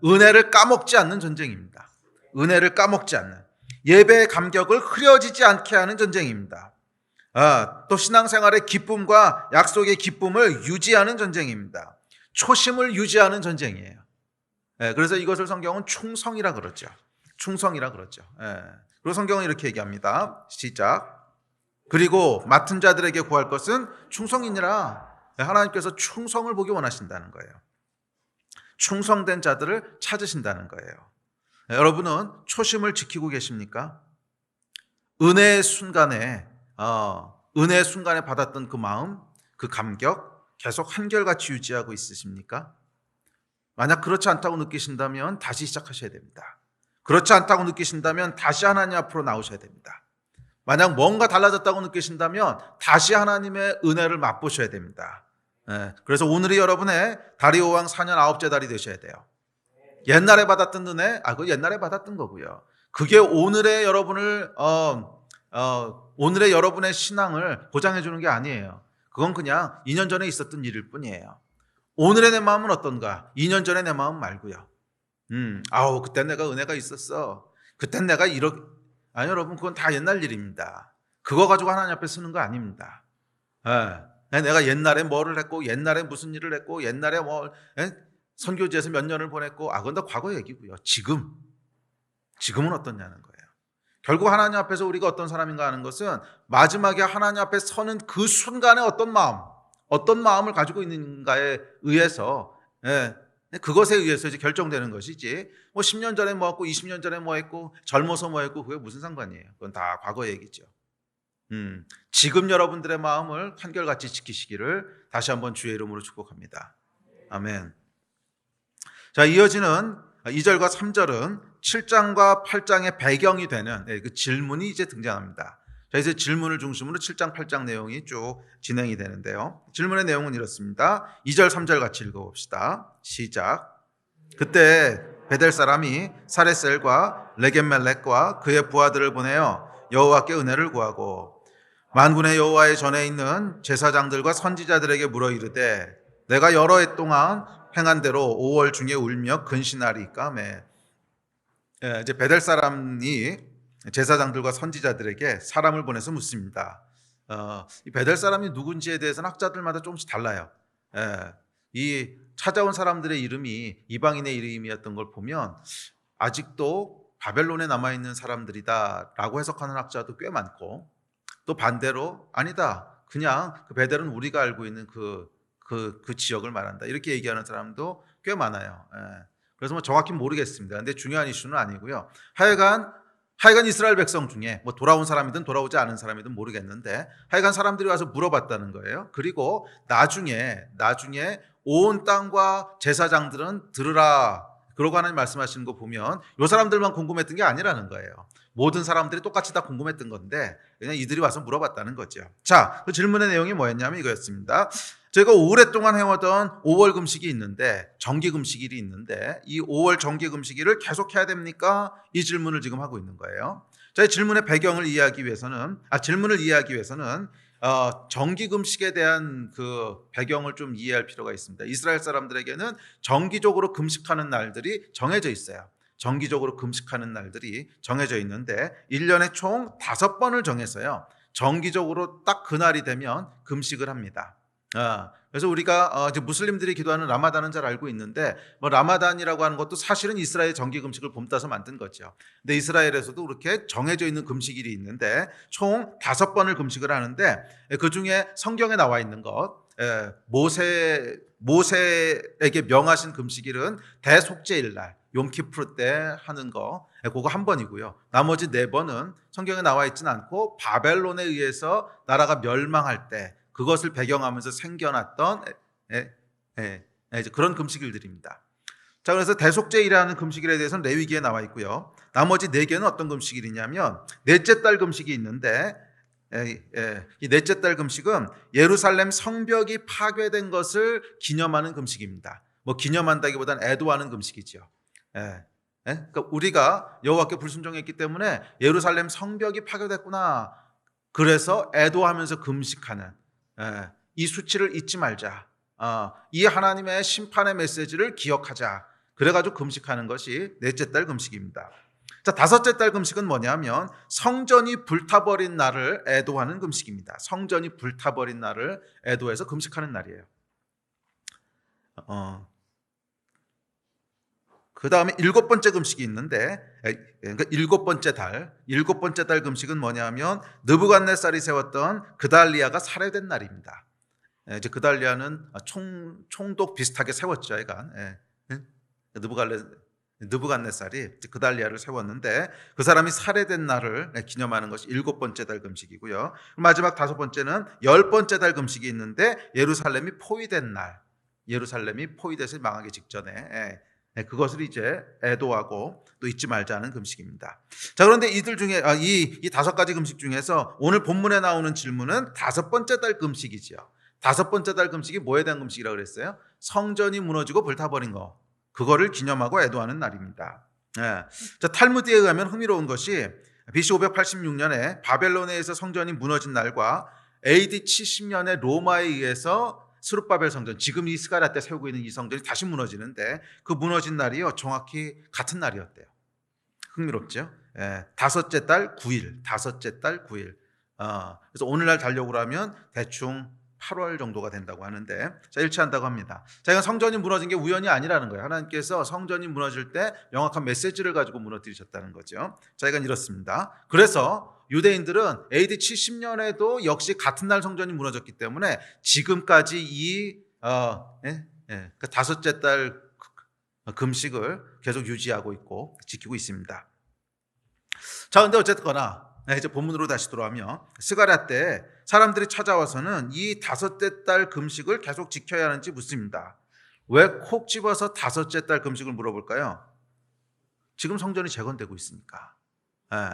은혜를 까먹지 않는 전쟁입니다. 은혜를 까먹지 않는 예배의 감격을 흐려지지 않게 하는 전쟁입니다. 또 신앙생활의 기쁨과 약속의 기쁨을 유지하는 전쟁입니다. 초심을 유지하는 전쟁이에요. 그래서 이것을 성경은 충성이라 그러죠. 충성이라 그러죠. 그리고 성경은 이렇게 얘기합니다. 시작. 그리고 맡은 자들에게 구할 것은 충성이니라. 하나님께서 충성을 보기 원하신다는 거예요. 충성된 자들을 찾으신다는 거예요. 여러분은 초심을 지키고 계십니까? 은혜의 순간에 받았던 그 마음, 그 감격 계속 한결같이 유지하고 있으십니까? 만약 그렇지 않다고 느끼신다면 다시 시작하셔야 됩니다. 그렇지 않다고 느끼신다면 다시 하나님 앞으로 나오셔야 됩니다. 만약 뭔가 달라졌다고 느끼신다면 다시 하나님의 은혜를 맛보셔야 됩니다. 그래서 오늘이 여러분의 다리오 왕 4년 9째 달이 되셔야 돼요. 옛날에 받았던 은혜, 그거 옛날에 받았던 거고요. 그게 오늘의 오늘의 여러분의 신앙을 보장해 주는 게 아니에요. 그건 그냥 2년 전에 있었던 일일 뿐이에요. 오늘의 내 마음은 어떤가? 2년 전에 내 마음 말고요. 그때 내가 은혜가 있었어. 그때 내가 아니 여러분 그건 다 옛날 일입니다. 그거 가지고 하나님 앞에 쓰는 거 아닙니다. 내가 옛날에 뭐를 했고 옛날에 무슨 일을 했고 옛날에 선교지에서 몇 년을 보냈고 그건 다 과거 얘기고요. 지금은 어떠냐는 거예요. 결국 하나님 앞에서 우리가 어떤 사람인가 하는 것은 마지막에 하나님 앞에 서는 그 순간에 어떤 마음을 가지고 있는가에 의해서 그것에 의해서 이제 결정되는 것이지 10년 전에 뭐 했고 20년 전에 뭐 했고 젊어서 뭐 했고 그게 무슨 상관이에요. 그건 다 과거 얘기죠. 지금 여러분들의 마음을 한결같이 지키시기를 다시 한번 주의 이름으로 축복합니다. 아멘. 자, 이어지는 2절과 3절은 7장과 8장의 배경이 되는 그 질문이 이제 등장합니다. 자, 이제 질문을 중심으로 7장, 8장 내용이 쭉 진행이 되는데요. 질문의 내용은 이렇습니다. 2절, 3절 같이 읽어봅시다. 시작. 그때 베델 사람이 사레셀과 레겜멜렉과 그의 부하들을 보내어 여호와께 은혜를 구하고 만군의 여호와의 전에 있는 제사장들과 선지자들에게 물어 이르되 내가 여러 해 동안 행한 대로 5월 중에 울며 근신하리까. 이제 베델 사람이 제사장들과 선지자들에게 사람을 보내서 묻습니다. 이 베델 사람이 누군지에 대해서는 학자들마다 조금씩 달라요. 이 찾아온 사람들의 이름이 이방인의 이름이었던 걸 보면 아직도 바벨론에 남아있는 사람들이다라고 해석하는 학자도 꽤 많고, 또 반대로 아니다, 그냥 그 베델은 우리가 알고 있는 그 지역을 말한다, 이렇게 얘기하는 사람도 꽤 많아요. 그래서 뭐 정확히 모르겠습니다. 근데 중요한 이슈는 아니고요. 하여간 이스라엘 백성 중에 뭐 돌아온 사람이든 돌아오지 않은 사람이든 모르겠는데 하여간 사람들이 와서 물어봤다는 거예요. 그리고 나중에 온 땅과 제사장들은 들으라, 그러고 하나님 말씀하시는 거 보면 이 사람들만 궁금했던 게 아니라는 거예요. 모든 사람들이 똑같이 다 궁금했던 건데 그냥 이들이 와서 물어봤다는 거죠. 자, 그 질문의 내용이 뭐였냐면 이거였습니다. 제가 오랫동안 해오던 5월 금식이 있는데, 정기 금식일이 있는데 이 5월 정기 금식일을 계속 해야 됩니까? 이 질문을 지금 하고 있는 거예요. 자, 이 질문의 배경을 이해하기 위해서는 질문을 이해하기 위해서는 정기 금식에 대한 그 배경을 좀 이해할 필요가 있습니다. 이스라엘 사람들에게는 정기적으로 금식하는 날들이 정해져 있어요. 정기적으로 금식하는 날들이 정해져 있는데 1년에 총 5번을 정해서요, 정기적으로 딱 그날이 되면 금식을 합니다. 그래서 우리가 이제 무슬림들이 기도하는 라마단은 잘 알고 있는데, 뭐 라마단이라고 하는 것도 사실은 이스라엘 정기 금식을 봄따서 만든 거죠. 근데 이스라엘에서도 그렇게 정해져 있는 금식일이 있는데 총 5번을 금식을 하는데, 그 중에 성경에 나와 있는 것, 모세에게 명하신 금식일은 대속죄일 날 욤키프르 때 하는 거, 그거 한 번이고요. 나머지 4번은 성경에 나와 있지는 않고 바벨론에 의해서 나라가 멸망할 때 그것을 배경하면서 생겨났던 이제 그런 금식일들입니다. 자, 그래서 대속죄일이라는 금식일에 대해서는 레위기에 나와 있고요. 나머지 4개는 어떤 금식일이냐면 넷째 달 금식이 있는데, 이 넷째 달 금식은 예루살렘 성벽이 파괴된 것을 기념하는 금식입니다. 뭐 기념한다기보다는 애도하는 금식이죠. 그러니까 우리가 여호와께 불순종했기 때문에 예루살렘 성벽이 파괴됐구나, 그래서 애도하면서 금식하는, 이 수치를 잊지 말자, 이 하나님의 심판의 메시지를 기억하자, 그래가지고 금식하는 것이 넷째 달 금식입니다. 자, 5째 달 금식은 뭐냐면 성전이 불타버린 날을 애도하는 금식입니다. 성전이 불타버린 날을 애도해서 금식하는 날이에요. 그 다음에 7번째 금식이 있는데, 그러니까 7번째 달 금식은 뭐냐면 느부갓네살이 세웠던 그달리아가 살해된 날입니다. 이제 그달리아는 총독 비슷하게 세웠죠. 느부갓네살이 그달리아를 세웠는데 그 사람이 살해된 날을 기념하는 것이 7번째 달 금식이고요. 마지막 5번째는 10번째 달 금식이 있는데 예루살렘이 포위된 날, 예루살렘이 포위돼서 망하기 직전에 그것을 이제 애도하고 또 잊지 말자는 금식입니다. 자, 그런데 이들 중에 이 5가지 금식 중에서 오늘 본문에 나오는 질문은 5번째 달 금식이지요. 5번째 달 금식이 뭐에 대한 금식이라고 그랬어요? 성전이 무너지고 불타버린 거, 그거를 기념하고 애도하는 날입니다. 자, 탈무드에 의하면 흥미로운 것이 BC 586년에 바벨론에서 성전이 무너진 날과 AD 70년에 로마에 의해서 스룹바벨 성전, 지금 이 스가랴 때 세우고 있는 이 성전이 다시 무너지는데 그 무너진 날이요, 정확히 같은 날이었대요. 흥미롭죠? 5째 달 9일. 그래서 오늘날 달력으로 하면 대충 8월 정도가 된다고 하는데, 자, 일치한다고 합니다. 자, 이건 성전이 무너진 게 우연이 아니라는 거예요. 하나님께서 성전이 무너질 때 명확한 메시지를 가지고 무너뜨리셨다는 거죠. 자, 이건 이렇습니다. 그래서 유대인들은 AD 70년에도 역시 같은 날 성전이 무너졌기 때문에 지금까지 이 5째 달 금식을 계속 유지하고 있고 지키고 있습니다. 자, 근데 어쨌거나 이제 본문으로 다시 돌아오면 스가랴 때 사람들이 찾아와서는 이 5째 달 금식을 계속 지켜야 하는지 묻습니다. 왜 콕 집어서 다섯째 달 금식을 물어볼까요? 지금 성전이 재건되고 있으니까. 예.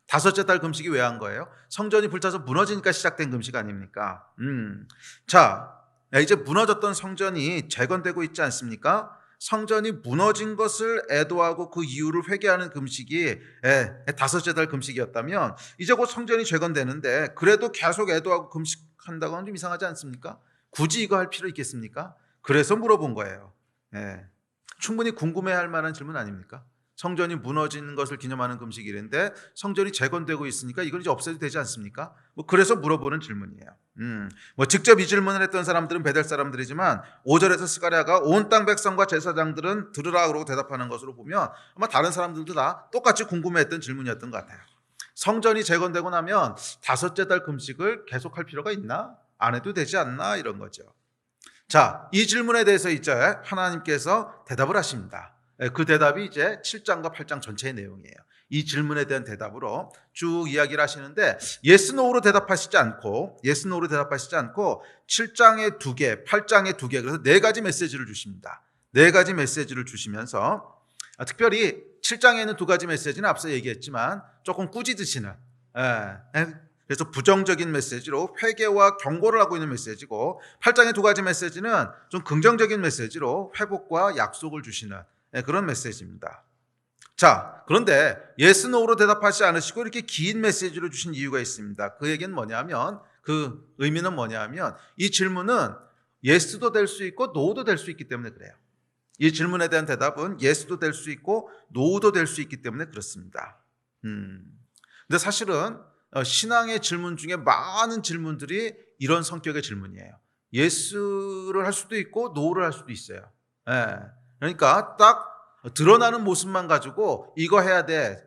다섯째 달 금식이 왜 한 거예요? 성전이 불타서 무너지니까 시작된 금식 아닙니까? 자, 이제 무너졌던 성전이 재건되고 있지 않습니까? 성전이 무너진 것을 애도하고 그 이유를 회개하는 금식이 다섯째 달 금식이었다면 이제 곧 성전이 재건되는데 그래도 계속 애도하고 금식한다고 하면 좀 이상하지 않습니까? 굳이 이거 할 필요 있겠습니까? 그래서 물어본 거예요. 충분히 궁금해할 만한 질문 아닙니까? 성전이 무너지는 것을 기념하는 금식일인데 성전이 재건되고 있으니까 이걸 이제 없애도 되지 않습니까? 그래서 물어보는 질문이에요. 직접 이 질문을 했던 사람들은 베델 사람들이지만 5절에서 스가랴가 온 땅 백성과 제사장들은 들으라 그러고 대답하는 것으로 보면 아마 다른 사람들도 다 똑같이 궁금해했던 질문이었던 것 같아요. 성전이 재건되고 나면 다섯째 달 금식을 계속할 필요가 있나? 안 해도 되지 않나? 이런 거죠. 자, 이 질문에 대해서 이제 하나님께서 대답을 하십니다. 그 대답이 이제 7장과 8장 전체의 내용이에요. 이 질문에 대한 대답으로 쭉 이야기를 하시는데 yes, no로 대답하시지 않고 7장에 2개, 8장에 2개, 그래서 4가지 메시지를 주십니다. 4가지 메시지를 주시면서 특별히 7장에는 2가지 메시지는 앞서 얘기했지만 조금 꾸짖으시는, 그래서 부정적인 메시지로 회개와 경고를 하고 있는 메시지고 8장의 2가지 메시지는 좀 긍정적인 메시지로 회복과 약속을 주시는 그런 메시지입니다. 자, 그런데 yes, no로 대답하지 않으시고 이렇게 긴 메시지를 주신 이유가 있습니다. 그 얘기는 뭐냐면, 그 의미는 뭐냐면 이 질문은 yes도 될 수 있고 no도 될 수 있기 때문에 그래요. 이 질문에 대한 대답은 yes도 될 수 있고 no도 될 수 있기 때문에 그렇습니다. 근데 사실은 신앙의 질문 중에 많은 질문들이 이런 성격의 질문이에요. yes를 할 수도 있고 no를 할 수도 있어요. 그러니까 딱 드러나는 모습만 가지고 이거 해야 돼,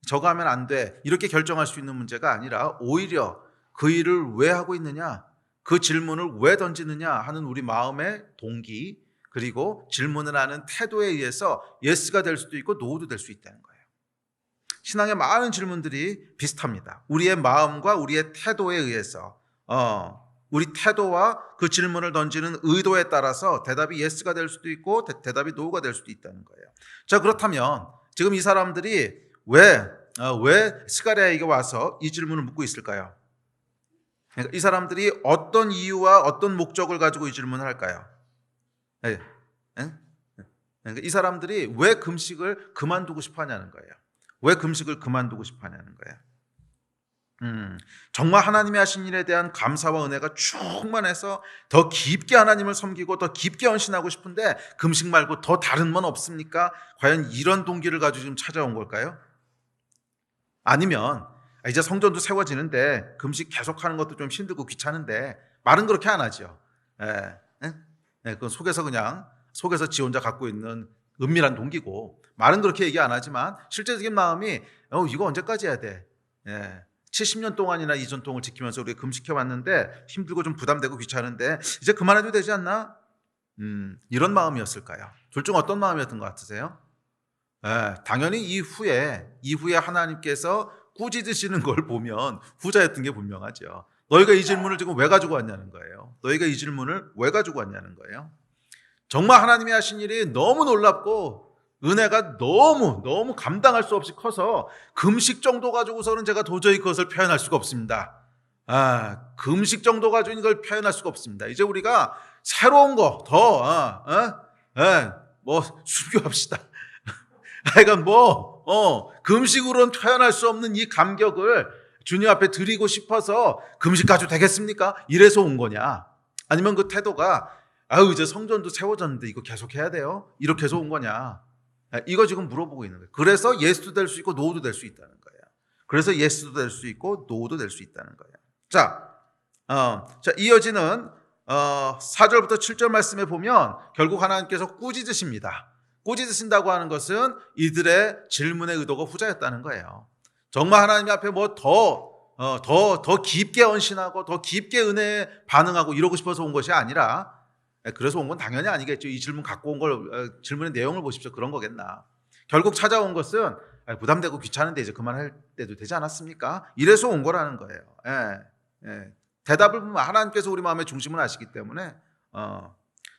저거 하면 안 돼, 이렇게 결정할 수 있는 문제가 아니라 오히려 그 일을 왜 하고 있느냐, 그 질문을 왜 던지느냐 하는 우리 마음의 동기, 그리고 질문을 하는 태도에 의해서 예스가 될 수도 있고 노도 될 수 있다는 거예요. 신앙의 많은 질문들이 비슷합니다. 우리의 마음과 우리의 태도에 의해서 우리 태도와 그 질문을 던지는 의도에 따라서 대답이 예스가 될 수도 있고 대답이 노가 될 수도 있다는 거예요. 자, 그렇다면 지금 이 사람들이 왜 스가랴에게 와서 이 질문을 묻고 있을까요? 그러니까 이 사람들이 어떤 이유와 어떤 목적을 가지고 이 질문을 할까요? 그러니까 이 사람들이 왜 금식을 그만두고 싶어 하냐는 거예요. 왜 금식을 그만두고 싶어 하냐는 거예요. 정말 하나님이 하신 일에 대한 감사와 은혜가 충만해서 더 깊게 하나님을 섬기고 더 깊게 헌신하고 싶은데 금식 말고 더 다른 건 없습니까? 과연 이런 동기를 가지고 지금 찾아온 걸까요? 아니면 이제 성전도 세워지는데 금식 계속하는 것도 좀 힘들고 귀찮은데 말은 그렇게 안 하죠. 그건 속에서 지 혼자 갖고 있는 은밀한 동기고 말은 그렇게 얘기 안 하지만 실제적인 마음이 이거 언제까지 해야 돼? 70년 동안이나 이 전통을 지키면서 우리가 금식해왔는데 힘들고 좀 부담되고 귀찮은데 이제 그만해도 되지 않나? 이런 마음이었을까요? 둘 중 어떤 마음이었던 것 같으세요? 당연히 이후에 하나님께서 꾸짖으시는 걸 보면 후자였던 게 분명하죠. 너희가 이 질문을 지금 왜 가지고 왔냐는 거예요. 정말 하나님이 하신 일이 너무 놀랍고 은혜가 너무 감당할 수 없이 커서 금식 정도 가지고서는 제가 도저히 그것을 표현할 수가 없습니다. 금식 정도 가지고 이걸 표현할 수가 없습니다. 이제 우리가 새로운 거 더 순교합시다. 그러니까 금식으로는 표현할 수 없는 이 감격을 주님 앞에 드리고 싶어서 금식 가지고 되겠습니까? 이래서 온 거냐? 아니면 그 태도가 이제 성전도 세워졌는데 이거 계속 해야 돼요? 이렇게 해서 온 거냐? 이거 지금 물어보고 있는 거예요. 그래서 예스도 될 수 있고 노도 될 수 있다는 거예요. 그래서 예스도 될 수 있고 노도 될 수 있다는 거예요. 자, 이어지는 4절부터 7절 말씀에 보면 결국 하나님께서 꾸짖으십니다. 꾸짖으신다고 하는 것은 이들의 질문의 의도가 후자였다는 거예요. 정말 하나님 앞에 더 깊게 헌신하고 더 깊게 은혜에 반응하고 이러고 싶어서 온 것이 아니라, 그래서 온 건 당연히 아니겠죠. 이 질문 갖고 온 걸, 질문의 내용을 보십시오. 그런 거겠나. 결국 찾아온 것은 부담되고 귀찮은데 이제 그만할 때도 되지 않았습니까? 이래서 온 거라는 거예요. 대답을 보면 하나님께서 우리 마음의 중심을 아시기 때문에.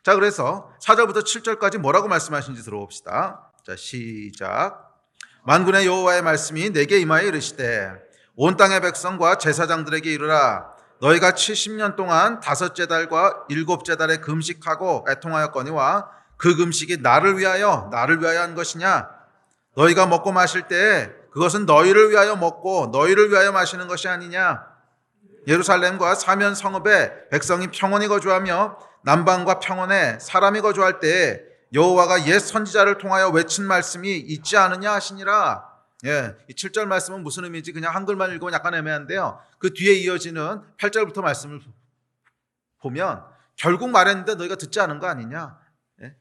자, 그래서 4절부터 7절까지 뭐라고 말씀하시는지 들어봅시다. 자, 시작. 만군의 여호와의 말씀이 내게 임하여 이르시되 온 땅의 백성과 제사장들에게 이르라. 너희가 70년 동안 5째 달과 7째 달에 금식하고 애통하였거니와 그 금식이 나를 위하여 한 것이냐? 너희가 먹고 마실 때에 그것은 너희를 위하여 먹고 너희를 위하여 마시는 것이 아니냐? 예루살렘과 사면 성읍에 백성이 평온히 거주하며 남방과 평원에 사람이 거주할 때에 여호와가 옛 선지자를 통하여 외친 말씀이 있지 않으냐 하시니라. 예, 이 7절 말씀은 무슨 의미인지 그냥 한글만 읽으면 약간 애매한데요. 그 뒤에 이어지는 8절부터 말씀을 보면 결국 말했는데 너희가 듣지 않은 거 아니냐? 예?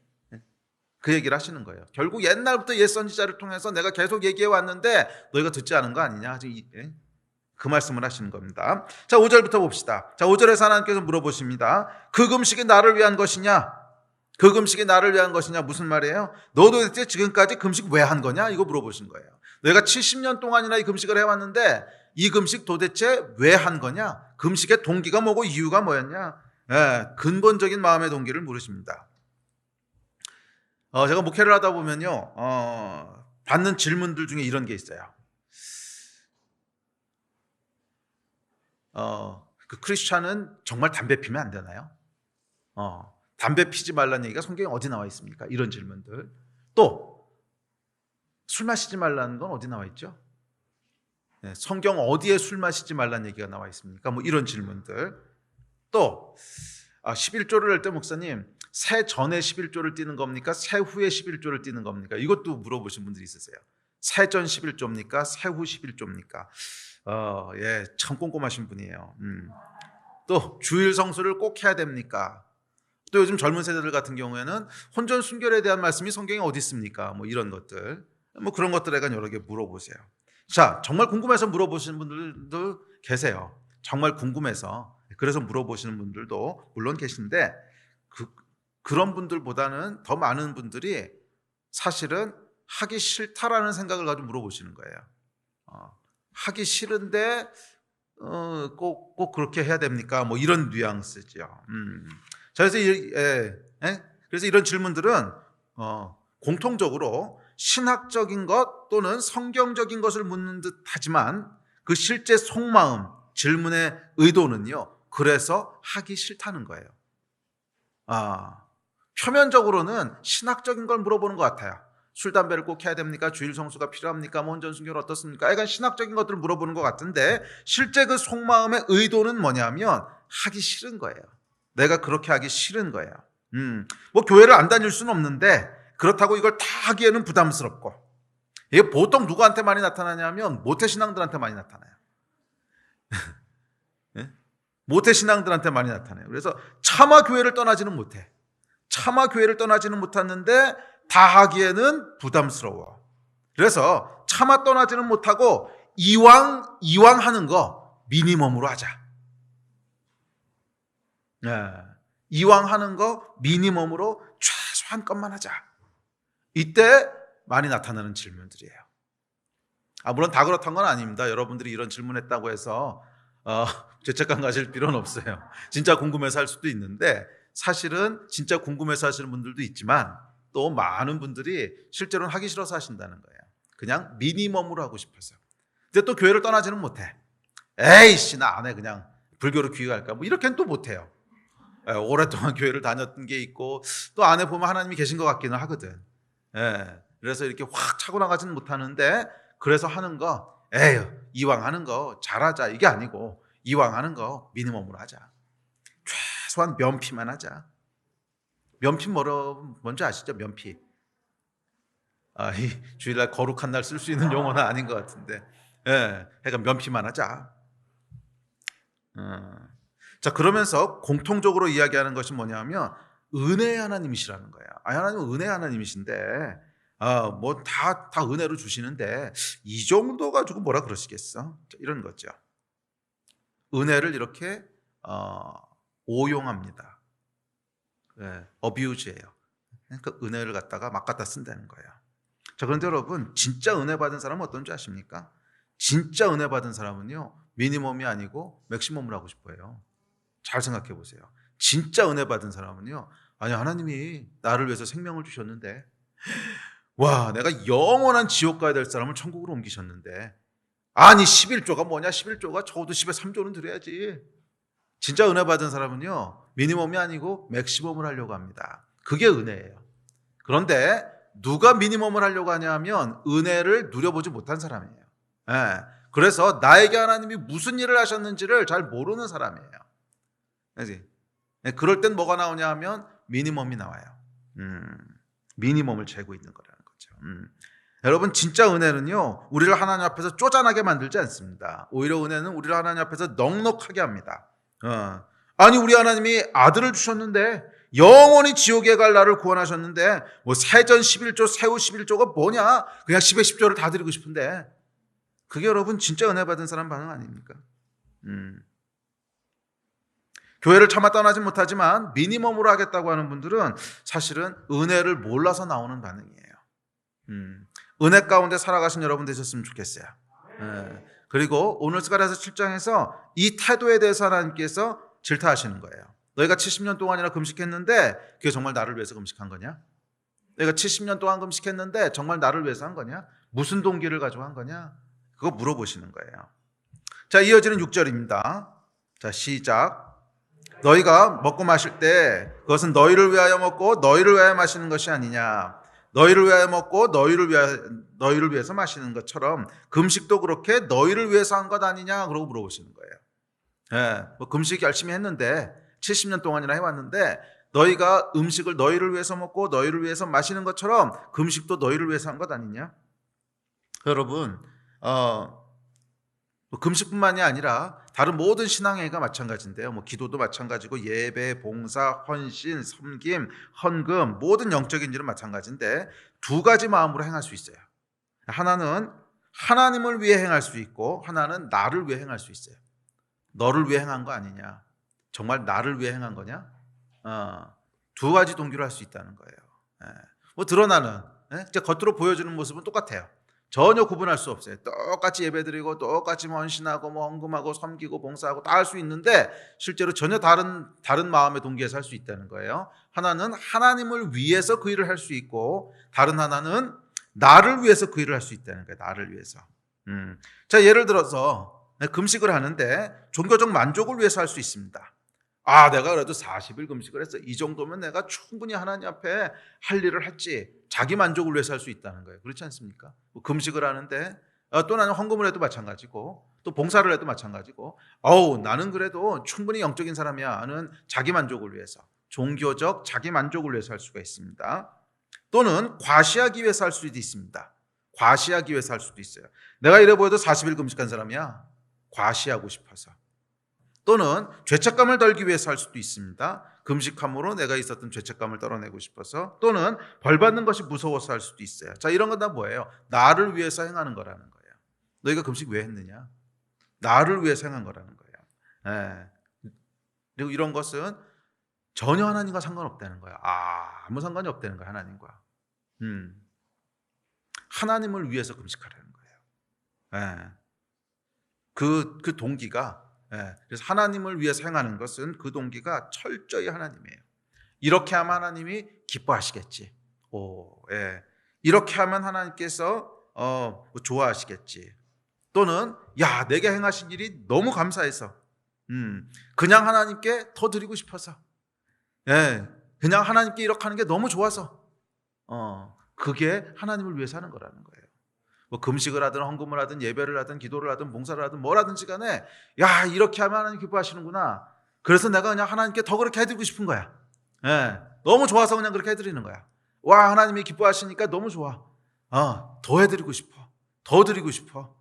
그 얘기를 하시는 거예요. 결국 옛날부터 옛 선지자를 통해서 내가 계속 얘기해 왔는데 너희가 듣지 않은 거 아니냐? 예? 그 말씀을 하시는 겁니다. 자, 5절부터 봅시다. 자, 5절에서 하나님께서 물어보십니다. 그 금식이 나를 위한 것이냐? 그 금식이 나를 위한 것이냐? 무슨 말이에요? 너도 도대체 지금까지 금식 왜 한 거냐? 이거 물어보신 거예요. 너희가 70년 동안이나 이 금식을 해왔는데 이 금식 도대체 왜 한 거냐? 금식의 동기가 뭐고 이유가 뭐였냐? 예, 근본적인 마음의 동기를 물으십니다. 제가 목회를 하다 보면요, 받는 질문들 중에 이런 게 있어요. 그 크리스찬은 정말 담배 피면 안 되나요? 담배 피지 말라는 얘기가 성경에 어디 나와 있습니까? 이런 질문들. 또 술 마시지 말라는 건 어디 나와 있죠? 네, 성경 어디에 술 마시지 말라는 얘기가 나와 있습니까? 뭐 이런 질문들. 또 11조를 할 때 목사님, 새 전에 11조를 띄는 겁니까? 새 후에 11조를 띄는 겁니까? 이것도 물어보신 분들이 있으세요. 새 전 11조입니까? 새 후 11조입니까? 예, 참 꼼꼼하신 분이에요. 또 주일 성수를 꼭 해야 됩니까? 또 요즘 젊은 세대들 같은 경우에는 혼전 순결에 대한 말씀이 성경에 어디 있습니까? 뭐 이런 것들, 뭐 그런 것들에 관한 여러 개 물어보세요. 자, 정말 궁금해서 물어보시는 분들도 계세요. 정말 궁금해서 그래서 물어보시는 분들도 물론 계신데 그런 분들보다는 더 많은 분들이 사실은 하기 싫다라는 생각을 가지고 물어보시는 거예요. 하기 싫은데 꼭 그렇게 해야 됩니까? 뭐 이런 뉘앙스죠. 자, 그래서 이런 질문들은 공통적으로 신학적인 것 또는 성경적인 것을 묻는 듯 하지만 그 실제 속마음, 질문의 의도는요, 그래서 하기 싫다는 거예요. 표면적으로는 신학적인 걸 물어보는 것 같아요. 술, 담배를 꼭 해야 됩니까? 주일 성수가 필요합니까? 뭐 혼전 순결 어떻습니까? 약간 신학적인 것들을 물어보는 것 같은데 실제 그 속마음의 의도는 뭐냐면 하기 싫은 거예요. 내가 그렇게 하기 싫은 거예요. 뭐 교회를 안 다닐 수는 없는데 그렇다고 이걸 다 하기에는 부담스럽고, 이게 보통 누구한테 많이 나타나냐면 모태신앙들한테 많이 나타나요. 네? 모태신앙들한테 많이 나타나요. 그래서 차마 교회를 떠나지는 못해. 차마 교회를 떠나지는 못하는데 다 하기에는 부담스러워. 그래서 차마 떠나지는 못하고 이왕 하는 거 미니멈으로 하자. 네. 이왕 하는 거 미니멈으로 최소한 것만 하자. 이때 많이 나타나는 질문들이에요. 물론 다 그렇다는 건 아닙니다. 여러분들이 이런 질문했다고 해서 죄책감 가질 필요는 없어요. 진짜 궁금해서 할 수도 있는데 사실은 진짜 궁금해서 하시는 분들도 있지만 또 많은 분들이 실제로는 하기 싫어서 하신다는 거예요. 그냥 미니멈으로 하고 싶어서. 근데 또 교회를 떠나지는 못해. 에이씨, 나 안 해. 그냥 불교로 귀의할까? 뭐 이렇게는 또 못해요. 오랫동안 교회를 다녔던 게 있고 또 안에 보면 하나님이 계신 것 같기는 하거든. 그래서 이렇게 확 차고 나가지는 못하는데 그래서 하는 거, 이왕 하는 거 잘하자 이게 아니고 이왕 하는 거 미니멈으로 하자. 최소한 면피만 하자. 면피 뭔지 아시죠? 면피. 이 주일날 거룩한 날 쓸 수 있는 용어는 아닌 것 같은데, 그러니까 면피만 하자. 자, 그러면서 공통적으로 이야기하는 것이 뭐냐면 은혜의 하나님이시라는 거예요. 하나님은 은혜의 하나님이신데 뭐 다 은혜로 주시는데 이 정도 가지고 뭐라 그러시겠어? 이런 거죠. 은혜를 이렇게 오용합니다. 어뷰즈예요. 그러니까 은혜를 갖다가 막 갖다 쓴다는 거예요. 자, 그런데 여러분, 진짜 은혜 받은 사람은 어떤지 아십니까? 진짜 은혜 받은 사람은요, 미니멈이 아니고 맥시멈을 하고 싶어요. 잘 생각해 보세요. 진짜 은혜 받은 사람은요, 아니 하나님이 나를 위해서 생명을 주셨는데, 와 내가 영원한 지옥 가야 될 사람을 천국으로 옮기셨는데, 아니 11조가 뭐냐, 11조가 적어도 10의 3조는 드려야지. 진짜 은혜 받은 사람은요 미니멈이 아니고 맥시멈을 하려고 합니다. 그게 은혜예요. 그런데 누가 미니멈을 하려고 하냐 하면 은혜를 누려보지 못한 사람이에요. 예. 그래서 나에게 하나님이 무슨 일을 하셨는지를 잘 모르는 사람이에요. 그렇지? 그럴 땐 뭐가 나오냐 하면 미니멈이 나와요. 미니멈을 재고 있는 거라는 거죠. 여러분 진짜 은혜는요 우리를 하나님 앞에서 쪼잔하게 만들지 않습니다. 오히려 은혜는 우리를 하나님 앞에서 넉넉하게 합니다. 아니 우리 하나님이 아들을 주셨는데, 영원히 지옥에 갈 나를 구원하셨는데 뭐 세전 11조 세후 11조가 뭐냐, 그냥 10의 10조를 다 드리고 싶은데, 그게 여러분 진짜 은혜 받은 사람 반응 아닙니까? 교회를 차마 떠나지 못하지만 미니멈으로 하겠다고 하는 분들은 사실은 은혜를 몰라서 나오는 반응이에요. 은혜 가운데 살아가신 여러분 되셨으면 좋겠어요. 그리고 오늘 스가랴서 7장에서 이 태도에 대해서 하나님께서 질타하시는 거예요. 너희가 70년 동안이나 금식했는데 그게 정말 나를 위해서 금식한 거냐? 너희가 70년 동안 금식했는데 정말 나를 위해서 한 거냐? 무슨 동기를 가지고 한 거냐? 그거 물어보시는 거예요. 자, 이어지는 6절입니다. 자, 시작. 너희가 먹고 마실 때 그것은 너희를 위하여 먹고 너희를 위하여 마시는 것이 아니냐? 너희를 위하여 먹고 너희를 위해서 마시는 것처럼 금식도 그렇게 너희를 위해서 한 것 아니냐? 그러고 물어보시는 거예요. 예, 뭐 금식 열심히 했는데 70년 동안이나 해왔는데 너희가 음식을 너희를 위해서 먹고 너희를 위해서 마시는 것처럼 금식도 너희를 위해서 한 것 아니냐? 여러분 금식뿐만이 아니라 다른 모든 신앙행위가 마찬가지인데요. 뭐 기도도 마찬가지고 예배, 봉사, 헌신, 섬김, 헌금, 모든 영적인 일은 마찬가지인데 두 가지 마음으로 행할 수 있어요. 하나는 하나님을 위해 행할 수 있고 하나는 나를 위해 행할 수 있어요. 너를 위해 행한 거 아니냐? 정말 나를 위해 행한 거냐? 두 가지 동기로 할 수 있다는 거예요. 뭐 드러나는 겉으로 보여주는 모습은 똑같아요. 전혀 구분할 수 없어요. 똑같이 예배드리고 똑같이 헌신하고 뭐 헌금하고 섬기고 봉사하고 다 할 수 있는데 실제로 전혀 다른 마음의 동기에서 할 수 있다는 거예요. 하나는 하나님을 위해서 그 일을 할 수 있고 다른 하나는 나를 위해서 그 일을 할 수 있다는 거예요. 나를 위해서. 자, 예를 들어서 금식을 하는데 종교적 만족을 위해서 할 수 있습니다. 내가 그래도 40일 금식을 했어. 이 정도면 내가 충분히 하나님 앞에 할 일을 했지. 자기 만족을 위해서 할 수 있다는 거예요. 그렇지 않습니까? 금식을 하는데 또 나는 헌금을 해도 마찬가지고 또 봉사를 해도 마찬가지고 나는 그래도 충분히 영적인 사람이야 하는 자기 만족을 위해서, 종교적 자기 만족을 위해서 할 수가 있습니다. 또는 과시하기 위해서 할 수도 있습니다. 과시하기 위해서 할 수도 있어요. 내가 이래 보여도 40일 금식한 사람이야. 과시하고 싶어서. 또는 죄책감을 덜기 위해서 할 수도 있습니다. 금식함으로 내가 있었던 죄책감을 떨어내고 싶어서. 또는 벌 받는 것이 무서워서 할 수도 있어요. 자, 이런 건 다 뭐예요? 나를 위해서 행하는 거라는 거예요. 너희가 금식 왜 했느냐? 나를 위해서 행한 거라는 거예요. 그리고 이런 것은 전혀 하나님과 상관없다는 거예요. 아무 상관이 없다는 거예요. 하나님과. 하나님을 위해서 금식하라는 거예요. 그 동기가, 그래서 하나님을 위해서 행하는 것은 그 동기가 철저히 하나님이에요. 이렇게 하면 하나님이 기뻐하시겠지. 이렇게 하면 하나님께서 좋아하시겠지. 또는 내게 행하신 일이 너무 감사해서 그냥 하나님께 더 드리고 싶어서, 그냥 하나님께 이렇게 하는 게 너무 좋아서, 그게 하나님을 위해서 하는 거라는 거예요. 뭐 금식을 하든 헌금을 하든 예배를 하든 기도를 하든 봉사를 하든 뭐라든지 간에 이렇게 하면 하나님 기뻐하시는구나. 그래서 내가 그냥 하나님께 더 그렇게 해드리고 싶은 거야. 너무 좋아서 그냥 그렇게 해드리는 거야. 하나님이 기뻐하시니까 너무 좋아. 더 해드리고 싶어. 더 드리고 싶어.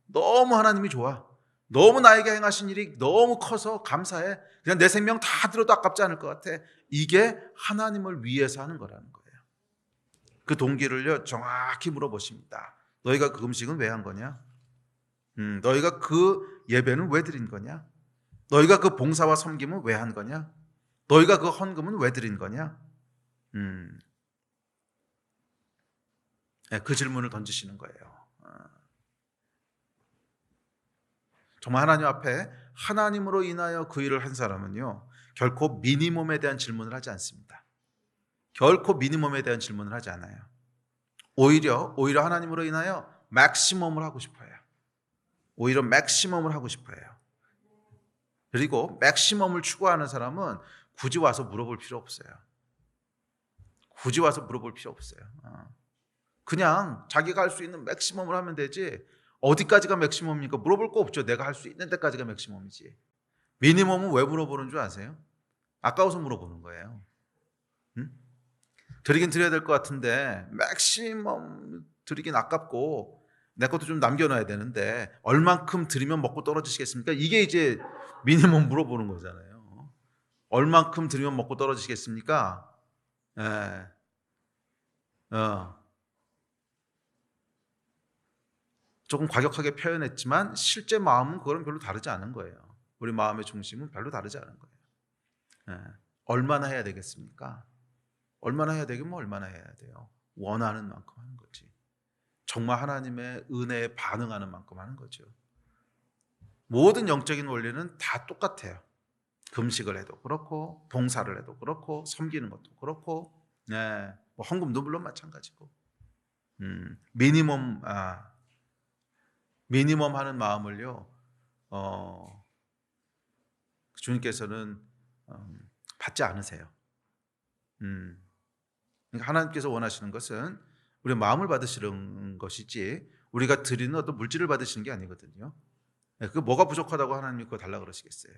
너무 하나님이 좋아. 너무 나에게 행하신 일이 너무 커서 감사해. 그냥 내 생명 다 들어도 아깝지 않을 것 같아. 이게 하나님을 위해서 하는 거라는 거예요. 그 동기를요 정확히 물어보십니다. 너희가 그 금식은 왜 한 거냐? 너희가 그 예배는 왜 드린 거냐? 너희가 그 봉사와 섬김은 왜 한 거냐? 너희가 그 헌금은 왜 드린 거냐? 그 질문을 던지시는 거예요. 정말 하나님 앞에 하나님으로 인하여 그 일을 한 사람은요 결코 미니멈에 대한 질문을 하지 않습니다. 결코 미니멈에 대한 질문을 하지 않아요. 오히려 하나님으로 인하여 맥시멈을 하고 싶어요. 오히려 맥시멈을 하고 싶어요. 그리고 맥시멈을 추구하는 사람은 굳이 와서 물어볼 필요 없어요. 굳이 와서 물어볼 필요 없어요. 그냥 자기가 할 수 있는 맥시멈을 하면 되지 어디까지가 맥시멈입니까? 물어볼 거 없죠. 내가 할 수 있는 데까지가 맥시멈이지. 미니멈은 왜 물어보는 줄 아세요? 아까워서 물어보는 거예요. 응? 드리긴 드려야 될 것 같은데 맥시멈 드리긴 아깝고 내 것도 좀 남겨놔야 되는데 얼만큼 드리면 먹고 떨어지시겠습니까? 이게 이제 미니멈 물어보는 거잖아요. 얼만큼 드리면 먹고 떨어지시겠습니까? 예. 조금 과격하게 표현했지만 실제 마음은 그거랑 별로 다르지 않은 거예요. 우리 마음의 중심은 별로 다르지 않은 거예요. 예. 얼마나 해야 되겠습니까? 얼마나 해야 되긴 뭐 얼마나 해야 돼요. 원하는 만큼 하는 거지. 정말 하나님의 은혜에 반응하는 만큼 하는 거죠. 모든 영적인 원리는 다 똑같아요. 금식을 해도 그렇고 봉사를 해도 그렇고 섬기는 것도 그렇고 뭐 헌금도 물론 마찬가지고 미니멈 하는 마음을요 주님께서는 받지 않으세요. 그러니까 하나님께서 원하시는 것은 우리의 마음을 받으시는 것이지 우리가 드리는 어떤 물질을 받으시는 게 아니거든요. 그 뭐가 부족하다고 하나님이 그거 달라 그러시겠어요.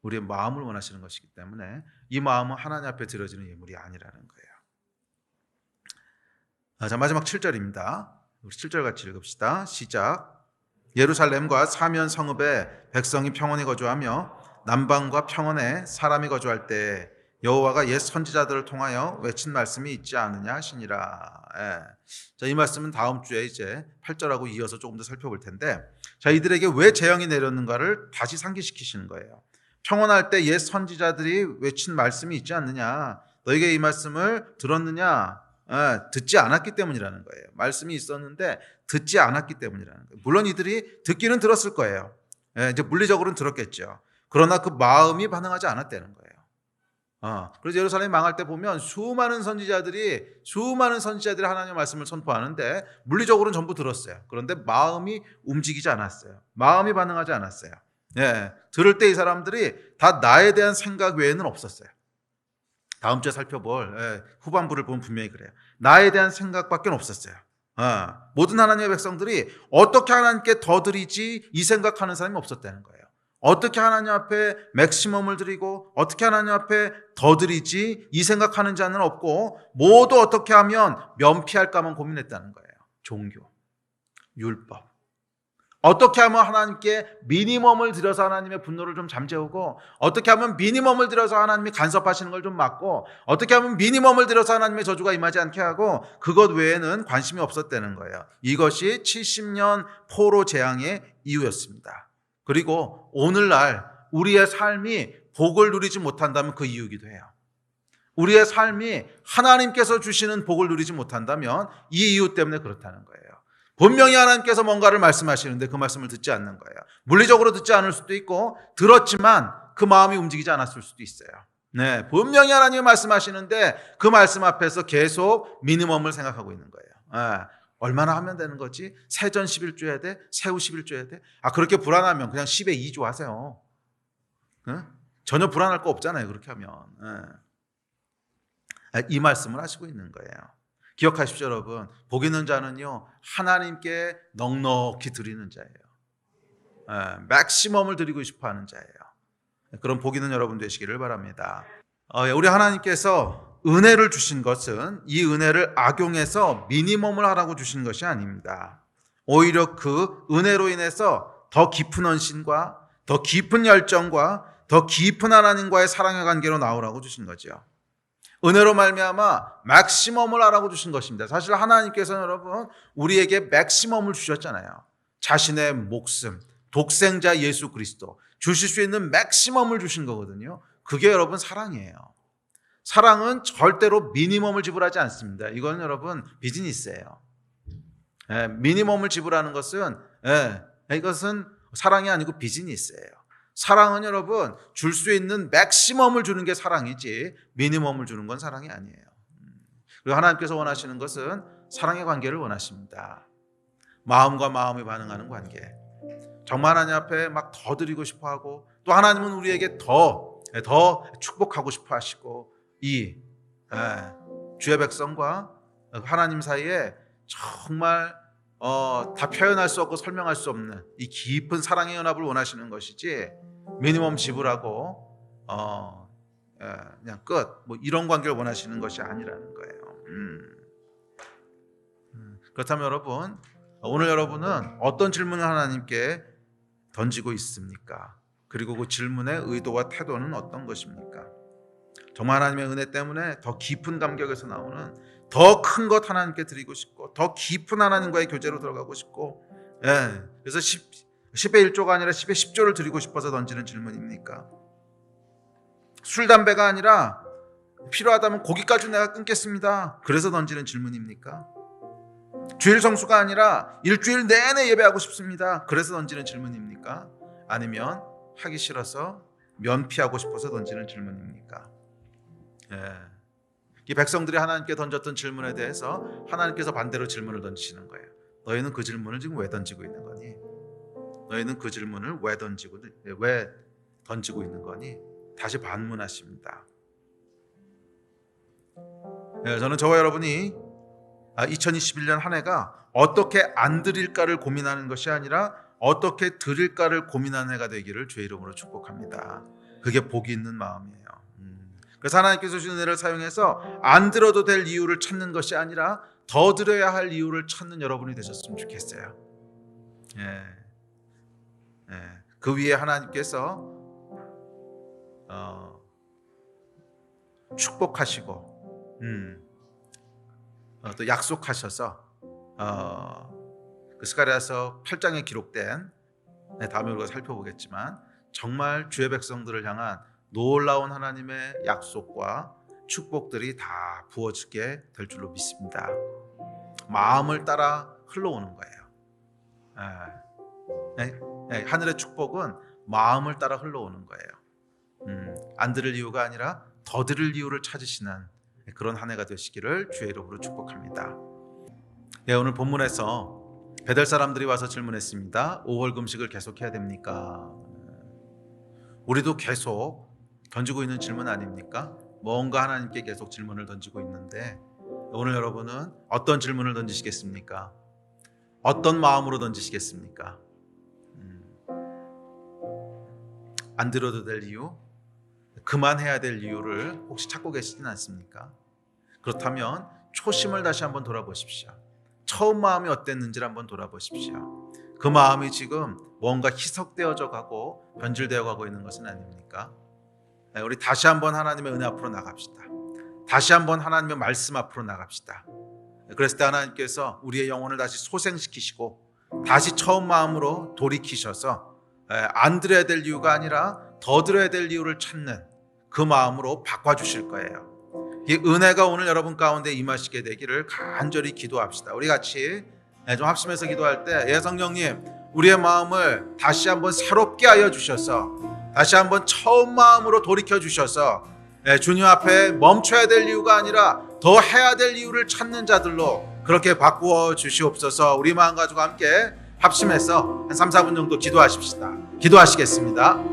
우리의 마음을 원하시는 것이기 때문에 이 마음은 하나님 앞에 드려지는 예물이 아니라는 거예요. 자, 마지막 7절입니다. 우리 7절 같이 읽읍시다. 시작. 예루살렘과 사면 성읍에 백성이 평온히 거주하며 남방과 평원에 사람이 거주할 때 여호와가 옛 선지자들을 통하여 외친 말씀이 있지 않느냐 하시니라. 자, 이 말씀은 다음 주에 이제 8절하고 이어서 조금 더 살펴볼 텐데, 자, 이들에게 왜 재앙이 내렸는가를 다시 상기시키시는 거예요. 평온할 때 옛 선지자들이 외친 말씀이 있지 않느냐, 너에게 이 말씀을 들었느냐, 듣지 않았기 때문이라는 거예요. 말씀이 있었는데 듣지 않았기 때문이라는 거예요. 물론 이들이 듣기는 들었을 거예요. 이제 물리적으로는 들었겠죠. 그러나 그 마음이 반응하지 않았다는 거예요. 그래서 예루살렘이 망할 때 보면 수많은 선지자들이 하나님의 말씀을 선포하는데 물리적으로는 전부 들었어요. 그런데 마음이 움직이지 않았어요. 마음이 반응하지 않았어요. 들을 때 이 사람들이 다 나에 대한 생각 외에는 없었어요. 다음 주에 살펴볼 후반부를 보면 분명히 그래요. 나에 대한 생각밖에 없었어요. 모든 하나님의 백성들이 어떻게 하나님께 더 드리지 이 생각하는 사람이 없었다는 거예요. 어떻게 하나님 앞에 맥시멈을 드리고 어떻게 하나님 앞에 더 드리지 이 생각하는 자는 없고 모두 어떻게 하면 면피할까만 고민했다는 거예요. 종교, 율법. 어떻게 하면 하나님께 미니멈을 드려서 하나님의 분노를 좀 잠재우고 어떻게 하면 미니멈을 드려서 하나님이 간섭하시는 걸 좀 막고 어떻게 하면 미니멈을 드려서 하나님의 저주가 임하지 않게 하고 그것 외에는 관심이 없었다는 거예요. 이것이 70년 포로 재앙의 이유였습니다. 그리고 오늘날 우리의 삶이 복을 누리지 못한다면 그 이유이기도 해요. 우리의 삶이 하나님께서 주시는 복을 누리지 못한다면 이 이유 때문에 그렇다는 거예요. 분명히 하나님께서 뭔가를 말씀하시는데 그 말씀을 듣지 않는 거예요. 물리적으로 듣지 않을 수도 있고 들었지만 그 마음이 움직이지 않았을 수도 있어요. 분명히 하나님이 말씀하시는데 그 말씀 앞에서 계속 미니멈을 생각하고 있는 거예요. 얼마나 하면 되는 거지? 세전 11조 해야 돼? 세후 11조 해야 돼? 그렇게 불안하면 그냥 10에 2조 하세요. 전혀 불안할 거 없잖아요. 그렇게 하면. 이 말씀을 하시고 있는 거예요. 기억하십시오, 여러분. 복 있는 자는요, 하나님께 넉넉히 드리는 자예요. 맥시멈을 드리고 싶어 하는 자예요. 그런 복 있는 여러분 되시기를 바랍니다. 우리 하나님께서 은혜를 주신 것은 이 은혜를 악용해서 미니멈을 하라고 주신 것이 아닙니다. 오히려 그 은혜로 인해서 더 깊은 헌신과 더 깊은 열정과 더 깊은 하나님과의 사랑의 관계로 나오라고 주신 거죠. 은혜로 말미암아 맥시멈을 하라고 주신 것입니다. 사실 하나님께서는 여러분 우리에게 맥시멈을 주셨잖아요. 자신의 목숨, 독생자 예수 그리스도 주실 수 있는 맥시멈을 주신 거거든요. 그게 여러분 사랑이에요. 사랑은 절대로 미니멈을 지불하지 않습니다. 이건 여러분 비즈니스예요. 미니멈을 지불하는 것은 이것은 사랑이 아니고 비즈니스예요. 사랑은 여러분 줄 수 있는 맥시멈을 주는 게 사랑이지 미니멈을 주는 건 사랑이 아니에요. 그리고 하나님께서 원하시는 것은 사랑의 관계를 원하십니다. 마음과 마음이 반응하는 관계. 정말 하나님 앞에 막 더 드리고 싶어 하고 또 하나님은 우리에게 더 축복하고 싶어 하시고 이 주의 백성과 하나님 사이에 정말 다 표현할 수 없고 설명할 수 없는 이 깊은 사랑의 연합을 원하시는 것이지 미니멈 지불하고 그냥 끝 뭐 이런 관계를 원하시는 것이 아니라는 거예요. 그렇다면 여러분 오늘 여러분은 어떤 질문을 하나님께 던지고 있습니까? 그리고 그 질문의 의도와 태도는 어떤 것입니까? 정말 하나님의 은혜 때문에 더 깊은 감격에서 나오는 더 큰 것 하나님께 드리고 싶고 더 깊은 하나님과의 교제로 들어가고 싶고 그래서 10의 1조가 아니라 10의 10조를 드리고 싶어서 던지는 질문입니까? 술 담배가 아니라 필요하다면 고기까지 내가 끊겠습니다. 그래서 던지는 질문입니까? 주일 성수가 아니라 일주일 내내 예배하고 싶습니다. 그래서 던지는 질문입니까? 아니면 하기 싫어서 면피하고 싶어서 던지는 질문입니까? 이 백성들이 하나님께 던졌던 질문에 대해서 하나님께서 반대로 질문을 던지시는 거예요. 너희는 그 질문을 지금 왜 던지고 있는 거니? 너희는 그 질문을 왜 던지고 있는 거니? 다시 반문하십니다. 저는 저와 여러분이 2021년 한 해가 어떻게 안 드릴까를 고민하는 것이 아니라 어떻게 드릴까를 고민하는 해가 되기를 주의 이름으로 축복합니다. 그게 복이 있는 마음이에요. 그래서 하나님께서 주신 은혜를 사용해서 안 들어도 될 이유를 찾는 것이 아니라 더 드려야 할 이유를 찾는 여러분이 되셨으면 좋겠어요. 그 위에 하나님께서 축복하시고 또 약속하셔서 그 스가랴서 8장에 기록된 다음에 우리가 살펴보겠지만 정말 주의 백성들을 향한 놀라운 하나님의 약속과 축복들이 다 부어지게 될 줄로 믿습니다. 마음을 따라 흘러오는 거예요. 하늘의 축복은 마음을 따라 흘러오는 거예요. 안 들을 이유가 아니라 더 들을 이유를 찾으시는 그런 한 해가 되시기를 주의 이름으로 축복합니다. 오늘 본문에서 베델 사람들이 와서 질문했습니다. 5월 금식을 계속해야 됩니까? 우리도 계속 던지고 있는 질문 아닙니까? 뭔가 하나님께 계속 질문을 던지고 있는데 오늘 여러분은 어떤 질문을 던지시겠습니까? 어떤 마음으로 던지시겠습니까? 안 들어도 될 이유? 그만해야 될 이유를 혹시 찾고 계시진 않습니까? 그렇다면 초심을 다시 한번 돌아보십시오. 처음 마음이 어땠는지를 한번 돌아보십시오. 그 마음이 지금 뭔가 희석되어져 가고 변질되어 가고 있는 것은 아닙니까? 우리 다시 한번 하나님의 은혜 앞으로 나갑시다. 다시 한번 하나님의 말씀 앞으로 나갑시다. 그랬을 때 하나님께서 우리의 영혼을 다시 소생시키시고 다시 처음 마음으로 돌이키셔서 안 들어야 될 이유가 아니라 더 들어야 될 이유를 찾는 그 마음으로 바꿔주실 거예요. 이 은혜가 오늘 여러분 가운데 임하시게 되기를 간절히 기도합시다. 우리 같이 좀 합심해서 기도할 때 성령님 우리의 마음을 다시 한번 새롭게 하여 주셔서 다시 한번 처음 마음으로 돌이켜 주셔서 주님 앞에 멈춰야 될 이유가 아니라 더 해야 될 이유를 찾는 자들로 그렇게 바꾸어 주시옵소서. 우리 마음 가지고 함께 합심해서 한 3, 4분 정도 기도하십시다. 기도하시겠습니다.